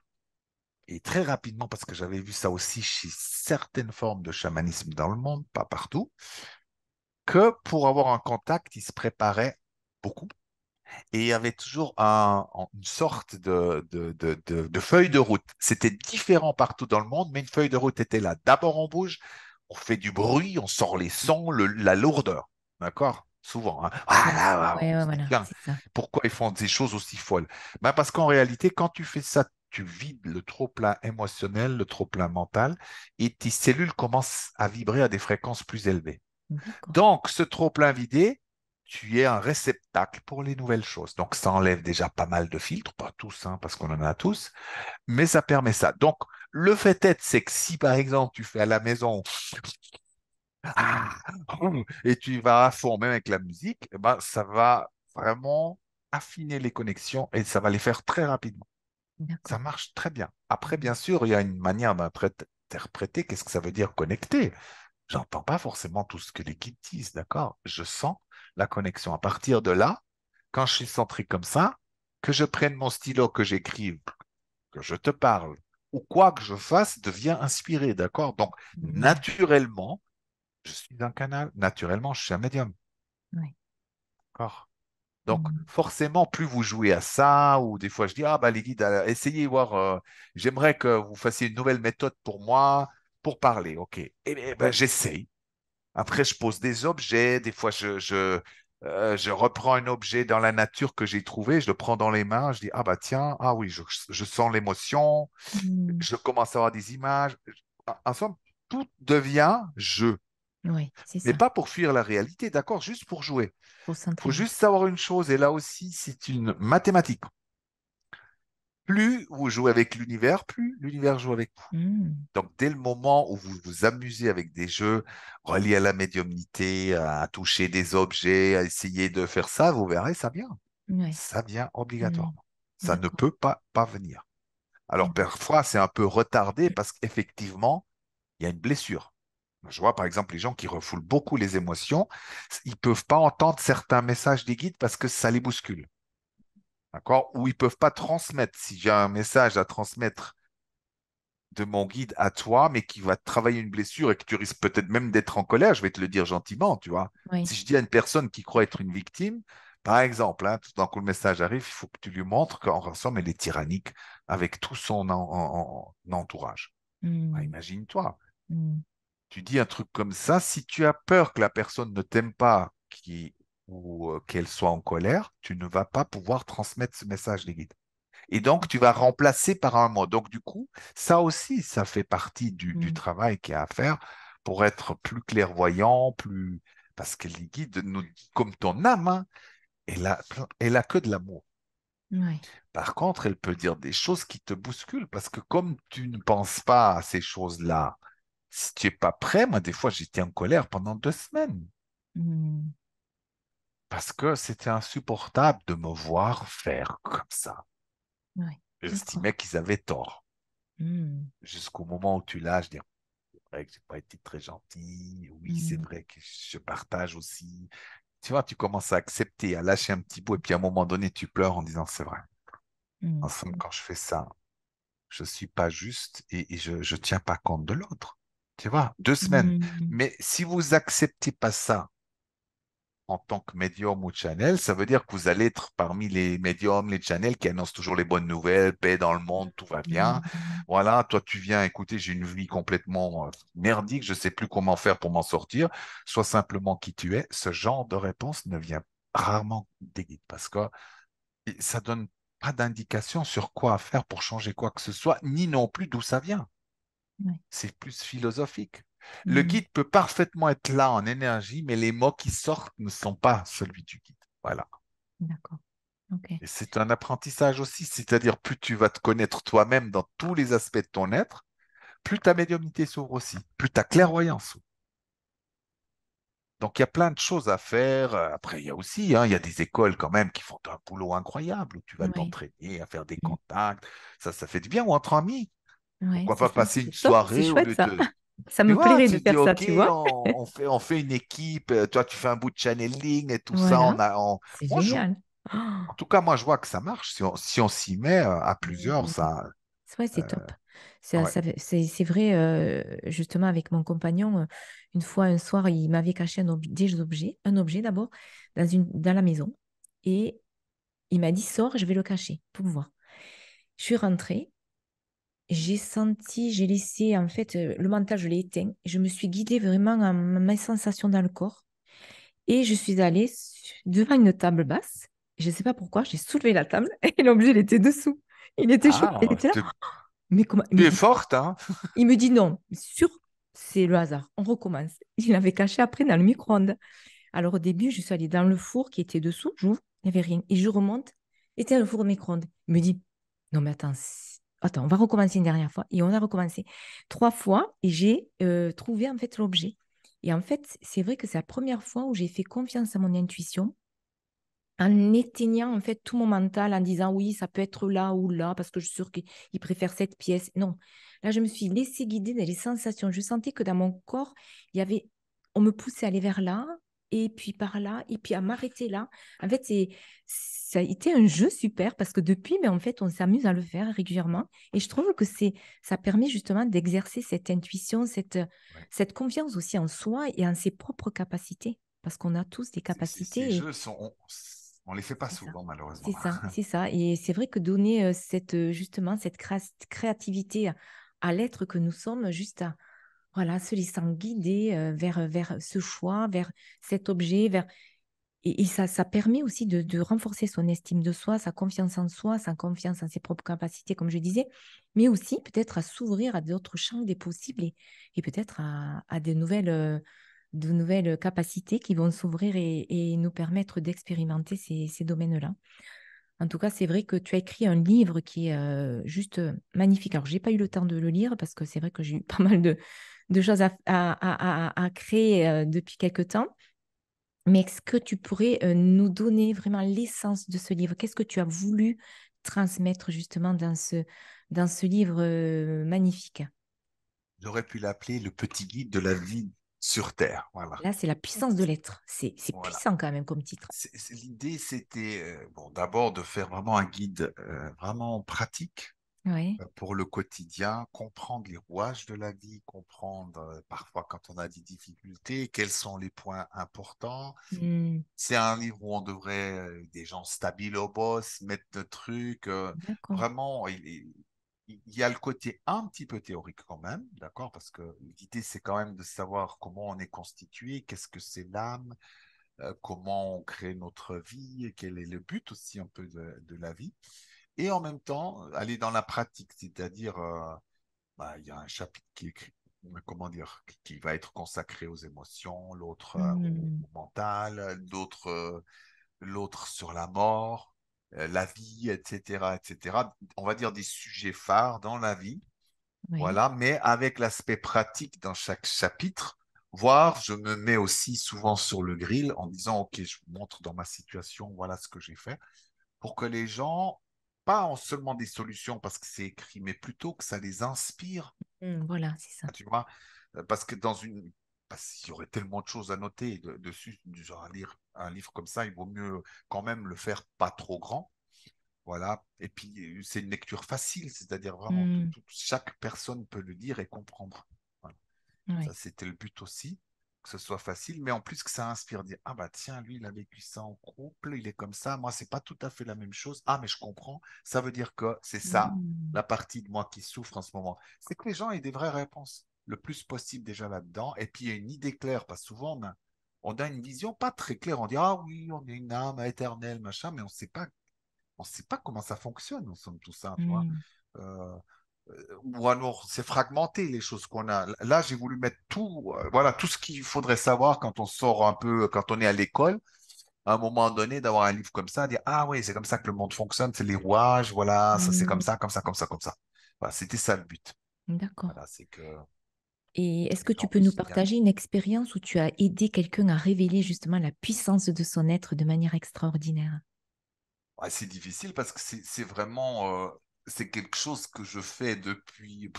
Et très rapidement, parce que j'avais vu ça aussi chez certaines formes de chamanisme dans le monde, pas partout, que pour avoir un contact, ils se préparaient beaucoup. Et il y avait toujours une sorte de feuille de route. C'était différent partout dans le monde, mais une feuille de route était là. D'abord, on bouge, on fait du bruit, on sort les sons, la lourdeur. D'accord? Souvent, hein. Ah Ouais, là, là, ouais, on ouais, se dit, voilà, tiens, c'est ça. pourquoi ils font des choses aussi folles? Ben, parce qu'en réalité, quand tu fais ça, tu vides le trop-plein émotionnel, le trop-plein mental, et tes cellules commencent à vibrer à des fréquences plus élevées. D'accord. Donc, ce trop-plein vidé, tu es un réceptacle pour les nouvelles choses. Donc, ça enlève déjà pas mal de filtres, pas tous, hein, parce qu'on en a tous, mais ça permet ça. Donc, le fait est, c'est que si par exemple tu fais à la maison ah, et tu vas à fond, même avec la musique, eh ben, ça va vraiment affiner les connexions et ça va les faire très rapidement. Ça D'accord. marche très bien. Après, Mhm. bien sûr, il y a une manière d'interpréter qu'est-ce que ça veut dire connecter. J'entends pas forcément tout ce que les guides disent, d'accord? Je sens la connexion. À partir de là, quand je suis centré comme ça, que je prenne mon stylo, que j'écrive, que je te parle, ou quoi que je fasse, devient inspiré, d'accord? Donc, Ouais, naturellement, je suis un canal, naturellement, je suis un médium, ouais. d'accord? Donc, Mhm. forcément, plus vous jouez à ça, ou des fois je dis, ah bah les guides, essayez voir, j'aimerais que vous fassiez une nouvelle méthode pour moi, pour parler, ok? Eh bien, ben, j'essaye. Après, je pose des objets. Des fois, je reprends un objet dans la nature que j'ai trouvé, je le prends dans les mains, je dis, ah bah tiens, ah oui, je sens l'émotion, Mhm. je commence à avoir des images. En somme, tout devient jeu. Ouais, c'est Mais ça. pas pour fuir la réalité, d'accord? Juste pour jouer. Faut Il faut s'entraîner. juste savoir une chose, et là aussi, c'est une mathématique. Plus vous jouez avec l'univers, plus l'univers joue avec vous. Mhm. Donc, dès le moment où vous vous amusez avec des jeux reliés à la médiumnité, à toucher des objets, à essayer de faire ça, vous verrez, ça vient. Ouais. Ça vient Mhm. obligatoirement. Ça ne D'accord. peut pas venir. Alors, parfois, c'est un peu retardé parce qu'effectivement, il y a une blessure. Je vois, par exemple, les gens qui refoulent beaucoup les émotions, ils ne peuvent pas entendre certains messages des guides parce que ça les bouscule. D'accord? Ou ils ne peuvent pas transmettre. Si j'ai un message à transmettre de mon guide à toi, mais qui va travailler une blessure et que tu risques peut-être même d'être en colère, je vais te le dire gentiment, tu vois. Oui. Si je dis à une personne qui croit être une victime, par exemple, hein, tout d'un coup le message arrive, il faut que tu lui montres qu'en somme, elle est tyrannique avec tout son entourage. Ah, Mhm. imagine-toi, Mhm. tu dis un truc comme ça, si tu as peur que la personne ne t'aime pas ou qu'elle soit en colère, tu ne vas pas pouvoir transmettre ce message des guides. Et donc, tu vas remplacer par un mot. Donc, du coup, ça aussi, ça fait partie du Mhm. travail qu'il y a à faire pour être plus clairvoyant, plus... Parce que les guides nous disent, comme ton âme, hein, elle a que de l'amour. Ouais. Par contre, elle peut dire des choses qui te bousculent parce que comme tu ne penses pas à ces choses-là, si tu n'es pas prêt, moi, des fois, j'étais en colère pendant 2 semaines Mhm. parce que c'était insupportable de me voir faire comme ça. Ouais. D'accord. J'estimais qu'ils avaient tort. Mhm. Jusqu'au moment où tu lâches, dire, c'est vrai que j'ai pas été très gentil. Oui, c'est Mhm. vrai que je partage aussi. Tu vois, tu commences à accepter, à lâcher un petit bout, et puis à un moment donné, tu pleures en disant, c'est vrai. En Mhm. somme, quand je fais ça, je suis pas juste et je tiens pas compte de l'autre. Tu vois, 2 semaines. Mhm. Mais si vous acceptez pas ça en tant que médium ou channel, ça veut dire que vous allez être parmi les médiums, les channels qui annoncent toujours les bonnes nouvelles, paix dans le monde, tout va bien. Mhm. Voilà, toi tu viens, écouter, j'ai une vie complètement merdique, je sais plus comment faire pour m'en sortir. Sois simplement qui tu es. Ce genre de réponse ne vient rarement des guides parce que ça donne pas d'indication sur quoi faire pour changer quoi que ce soit, ni non plus d'où ça vient. Ouais. C'est plus philosophique. Le Mhm. guide peut parfaitement être là en énergie, mais les mots qui sortent ne sont pas celui du guide. Voilà. D'accord. Ok. Et c'est un apprentissage aussi, c'est-à-dire plus tu vas te connaître toi-même dans tous les aspects de ton être, plus ta médiumnité s'ouvre aussi, plus ta clairvoyance s'ouvre. Donc il y a plein de choses à faire. Après, il y a aussi, hein, il y a des écoles quand même qui font un boulot incroyable où tu vas Ouais. t'entraîner à faire des Mhm. contacts. Ça fait du bien, ou entre amis. Ouais, Pourquoi c'est pas ça. passer une C'est top. C'est soirée au chouette lieu ça. de... Ça Tu me vois, plairait de tu te dis, faire ça, OK, tu vois? on fait une équipe, toi tu fais un bout de channeling et tout ça. Voilà. C'est Moi, génial. en tout cas, moi je vois que ça marche. Si on s'y met à plusieurs, Mhm. ça, Ouais, c'est top. Ouais. C'est vrai, justement, avec mon compagnon, une fois, un soir, il m'avait caché des objets, un objet d'abord, dans la maison. Et il m'a dit, sors, je vais le cacher pour voir. Je suis rentrée, j'ai senti, j'ai laissé, en fait, le mental, je l'ai éteint. Je me suis guidée vraiment à mes sensations dans le corps. Et je suis allée devant une table basse. Je ne sais pas pourquoi, j'ai soulevé la table et l'objet, il était dessous. Il était chaud, il Ah, était là. Mais comment? tu es forte, hein? Il me dit non, sûr, c'est le hasard. On recommence. Il l'avait caché après dans le micro-ondes. Alors au début, je suis allée dans le four qui était dessous, j'ouvre, il n'y avait rien. Et je remonte, et c'était le four au micro-ondes. Il me dit, non mais attends, attends, on va recommencer une dernière fois. Et on a recommencé 3 fois et j'ai trouvé en fait l'objet. Et en fait, c'est vrai que c'est la première fois où j'ai fait confiance à mon intuition en éteignant en fait tout mon mental en disant oui, ça peut être là ou là parce que je suis sûre qu'il préfère cette pièce. Non, là, je me suis laissée guider dans les sensations. Je sentais que dans mon corps, il y avait, on me poussait à aller vers là et puis par là et puis à m'arrêter là. En fait, ça a été un jeu super parce que depuis, mais en fait, on s'amuse à le faire régulièrement et je trouve que ça permet justement d'exercer cette intuition, Ouais. cette confiance aussi en soi et en ses propres capacités parce qu'on a tous des Ces capacités. jeux on les fait pas C'est ça. souvent, malheureusement. C'est ça, c'est ça. Et c'est vrai que donner justement cette créativité à l'être que nous sommes, juste à voilà, se laissant guider vers ce choix, vers cet objet, et ça permet aussi de renforcer son estime de soi, sa confiance en ses propres capacités, comme je disais, mais aussi peut-être à s'ouvrir à d'autres champs des possibles et peut-être à de nouvelles capacités qui vont s'ouvrir et nous permettre d'expérimenter ces domaines-là. En tout cas, c'est vrai que tu as écrit un livre qui est juste magnifique. Alors, j'ai pas eu le temps de le lire parce que c'est vrai que j'ai eu pas mal de choses à créer depuis quelque temps. Mais est-ce que tu pourrais nous donner vraiment l'essence de ce livre? Qu'est-ce que tu as voulu transmettre justement dans ce livre magnifique? J'aurais pu l'appeler le petit guide de la vie sur Terre. Voilà. Là, c'est la puissance de l'être. C'est Voilà. puissant quand même comme titre. L'idée, c'était bon, d'abord de faire vraiment un guide vraiment pratique Oui. pour le quotidien, comprendre les rouages de la vie, comprendre parfois quand on a des difficultés, quels sont les points importants. Hmm, C'est un livre où on devrait, des gens stabiles au boss, mettre de trucs. d'accord. Vraiment, il y a le côté un petit peu théorique quand même, d'accord? Parce que l'idée, c'est quand même de savoir comment on est constitué, qu'est-ce que c'est l'âme, comment on crée notre vie, et quel est le but aussi un peu de la vie. Et en même temps, aller dans la pratique, c'est-à-dire, bah, il y a un chapitre qui est comment dire, qui va être consacré aux émotions, l'autre Hmm, au mental, l'autre sur la mort, la vie, etc., etc. On va dire des sujets phares dans la vie, oui. voilà, mais avec l'aspect pratique dans chaque chapitre, voire je me mets aussi souvent sur le grill en disant, OK, je vous montre dans ma situation, voilà ce que j'ai fait, pour que les gens, pas en seulement des solutions parce que c'est écrit, mais plutôt que ça les inspire, Hmm, voilà, c'est ça. tu vois, parce que parce qu'il y aurait tellement de choses à noter dessus, du genre un livre comme ça, il vaut mieux quand même le faire pas trop grand. Voilà. Et puis, c'est une lecture facile, c'est-à-dire vraiment Hmm, chaque personne peut le lire et comprendre. Voilà. Ça, oui. c'était le but aussi, que ce soit facile, mais en plus que ça inspire, dire, ah bah tiens, lui, il a vécu ça en couple, il est comme ça, moi, c'est pas tout à fait la même chose. Ah, mais je comprends. Ça veut dire que c'est ça, Hmm, la partie de moi qui souffre en ce moment. C'est que les gens aient des vraies réponses, le plus possible déjà là-dedans, et puis il y a une idée claire, parce que souvent, on a une vision pas très claire. On dit, ah oui, on est une âme éternelle, machin, mais on sait pas comment ça fonctionne, nous sommes tout ça, tu vois. hmm, Euh, ou alors, c'est fragmenté les choses qu'on a. Là, j'ai voulu mettre tout, voilà, tout ce qu'il faudrait savoir quand on sort un peu, quand on est à l'école, à un moment donné, d'avoir un livre comme ça, dire, ah oui, c'est comme ça que le monde fonctionne, c'est les rouages, voilà, ça c'est comme hmm, ça, comme ça, comme ça, comme ça. Voilà, c'était ça le but. d'accord. Voilà, c'est que Et est-ce les que tu gens peux nous puissent bien. partager une expérience où tu as aidé quelqu'un à révéler justement la puissance de son être de manière extraordinaire? Ouais, c'est difficile parce que c'est vraiment, c'est quelque chose que je fais depuis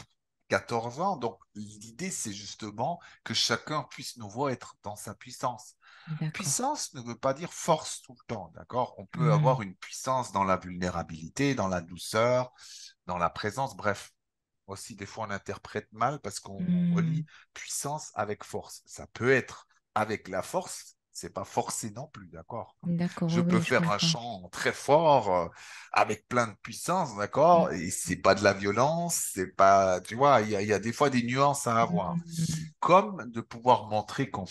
14 ans. Donc, l'idée, c'est justement que chacun puisse nous voir être dans sa puissance. D'accord. Puissance ne veut pas dire force tout le temps, d'accord? On peut Hmm, avoir une puissance dans la vulnérabilité, dans la douceur, dans la présence, bref. aussi, des fois, on interprète mal parce qu'on relie Hmm, puissance avec force. Ça peut être avec la force, c'est pas forcé non plus, d'accord? d'accord, Je oui, peux oui, je faire un comprends. chant très fort avec plein de puissance, d'accord? Hmm, Et c'est pas de la violence, c'est pas, tu vois, il y a des fois des nuances à avoir. hmm, Comme de pouvoir montrer qu'on,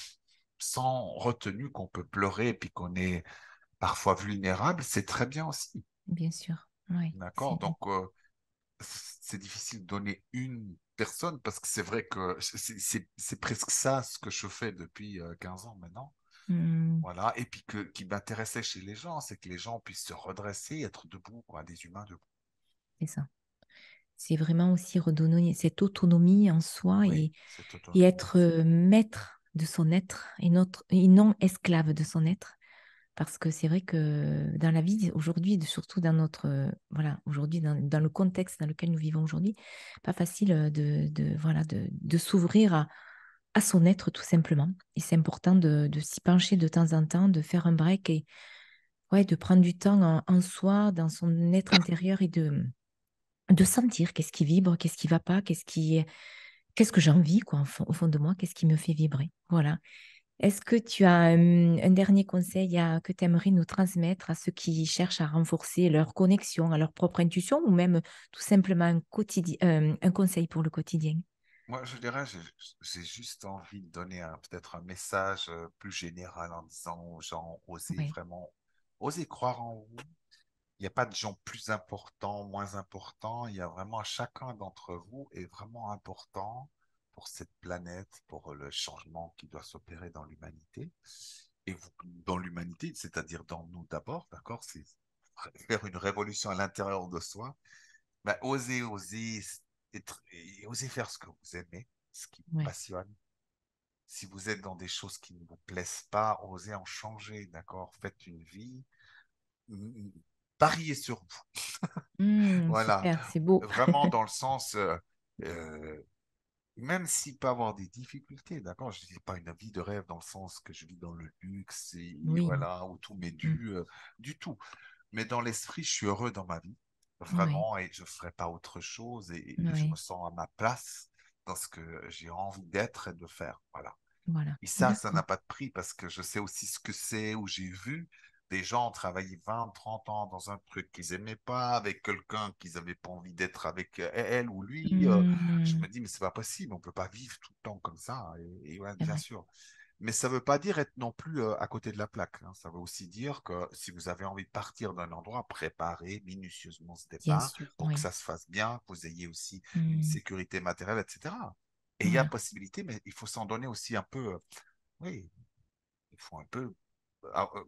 sans retenue, qu'on peut pleurer et puis qu'on est parfois vulnérable, c'est très bien aussi, bien sûr, oui, d'accord? Donc, c'est difficile de donner une personne parce que c'est vrai que c'est presque ça ce que je fais depuis 15 ans maintenant. hmm, Voilà. Et puis qui m'intéressait chez les gens, c'est que les gens puissent se redresser, être debout, quoi, des humains debout. c'est ça. C'est vraiment aussi redonner cette autonomie en soi Oui, cette et autonomie. être maître de son être et non esclave de son être. Parce que c'est vrai que dans la vie aujourd'hui, surtout dans notre, voilà, aujourd'hui, dans le contexte dans lequel nous vivons aujourd'hui, pas facile voilà, de s'ouvrir à son être tout simplement. Et c'est important de s'y pencher de temps en temps, de faire un break et ouais, de prendre du temps en soi, dans son être intérieur et de sentir qu'est-ce qui vibre, qu'est-ce qui va pas, qu'est-ce que j'ai envie, quoi, au fond de moi, qu'est-ce qui me fait vibrer. Voilà. Est-ce que tu as un dernier conseil que tu aimerais nous transmettre à ceux qui cherchent à renforcer leur connexion à leur propre intuition ou même tout simplement un conseil pour le quotidien? Moi, je dirais, j'ai juste envie de donner peut-être un message plus général en disant aux gens, osez Oui, vraiment, osez croire en vous. Il n'y a pas de gens plus importants, moins importants. Il y a vraiment chacun d'entre vous est vraiment important pour cette planète, pour le changement qui doit s'opérer dans l'humanité. Et vous, dans l'humanité, c'est-à-dire dans nous d'abord, d'accord? C'est faire une révolution à l'intérieur de soi. Ben, osez et osez faire ce que vous aimez, ce qui vous oui, passionne. Si vous êtes dans des choses qui ne vous plaisent pas, osez en changer, d'accord? Faites une vie, pariez sur vous. Voilà, super, c'est beau. vraiment dans le sens, euh, même s'il peut avoir des difficultés, d'accord? Je ne dis pas une vie de rêve dans le sens que je vis dans le luxe et Oui, voilà, où tout m'est mm, dû, du tout. Mais dans l'esprit, je suis heureux dans ma vie, oui, vraiment, et je ne ferai pas autre chose et je me oui, sens à ma place dans ce que j'ai envie d'être et de faire. Voilà. voilà, Et ça n'a d'accord. pas de prix parce que je sais aussi ce que c'est, où j'ai vu des gens travailler 20, 30 ans dans un truc qu'ils n'aimaient pas, avec quelqu'un qu'ils n'avaient pas envie d'être avec elle ou lui. Je Mm, me dis, mais c'est pas possible, on peut pas vivre tout le temps comme ça. Et ouais, c'est bien vrai, sûr. Mais ça ne veut pas dire être non plus à côté de la plaque, hein. Ça veut aussi dire que si vous avez envie de partir d'un endroit, préparez minutieusement ce bien départ sûr, pour que oui, ça se fasse bien, que vous ayez aussi une mm, sécurité matérielle, etc. Et il y a voilà, possibilité, mais il faut s'en donner aussi un peu. Oui, il faut un peu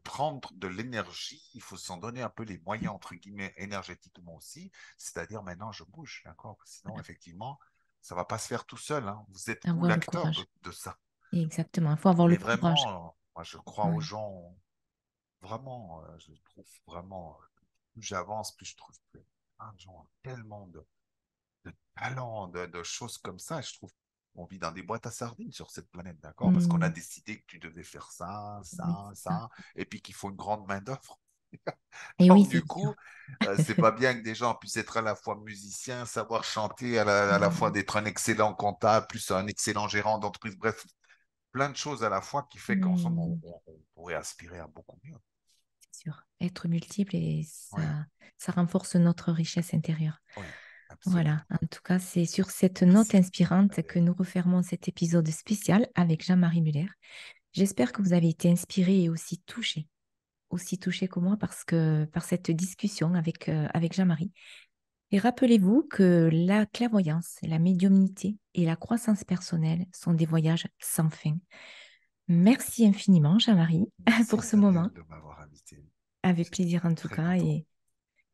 prendre de l'énergie, il faut s'en donner un peu les moyens, entre guillemets, énergétiquement aussi. C'est-à-dire maintenant, je bouge, d'accord? Sinon, voilà. effectivement, ça va pas se faire tout seul, hein. Vous êtes vous Avoir le l'acteur courage, de ça. exactement, il faut avoir le Et courage. vraiment, moi, je crois aux Oui. gens, vraiment, je trouve vraiment, plus j'avance, plus je trouve que plein de gens ont tellement de talent, de choses comme ça. Je trouve qu'on vit dans des boîtes à sardines sur cette planète, d'accord? Parce qu'on a Mm, décidé que tu devais faire ça, oui, ça, c'est ça. ça, et puis qu'il faut une grande main-d'œuvre. Et oui, Donc, c'est du sûr. coup, c'est pas bien que des gens puissent être à la fois musiciens, savoir chanter, à la fois Mm, d'être un excellent comptable, plus un excellent gérant d'entreprise. Bref, plein de choses à la fois qui fait qu'en somme, mm. on pourrait aspirer à beaucoup mieux. C'est sûr. Être multiple et Oui, ça renforce notre richesse intérieure. oui, Voilà. absolument. En tout cas, c'est sur cette note Merci. inspirante que nous refermons cet épisode spécial avec Jean-Marie Muller. J'espère que vous avez été inspiré et aussi touché que moi par cette discussion avec Jean-Marie. Et rappelez-vous que la clairvoyance, la médiumnité et la croissance personnelle sont des voyages sans fin. Merci infiniment, Jean-Marie, Merci pour ce Isabelle moment. de m'avoir invité. Avec J'étais plaisir en tout très cas. content.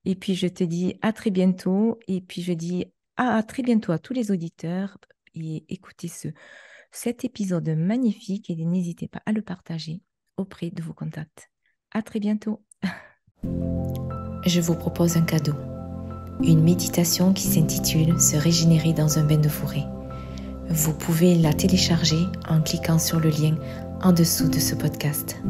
Et puis je te dis à très bientôt. Et puis je dis à très bientôt à tous les auditeurs. Et écoutez cet épisode magnifique et n'hésitez pas à le partager auprès de vos contacts. À très bientôt. Je vous propose un cadeau. Une méditation qui s'intitule Se régénérer dans un bain de forêt. Vous pouvez la télécharger en cliquant sur le lien en dessous de ce podcast.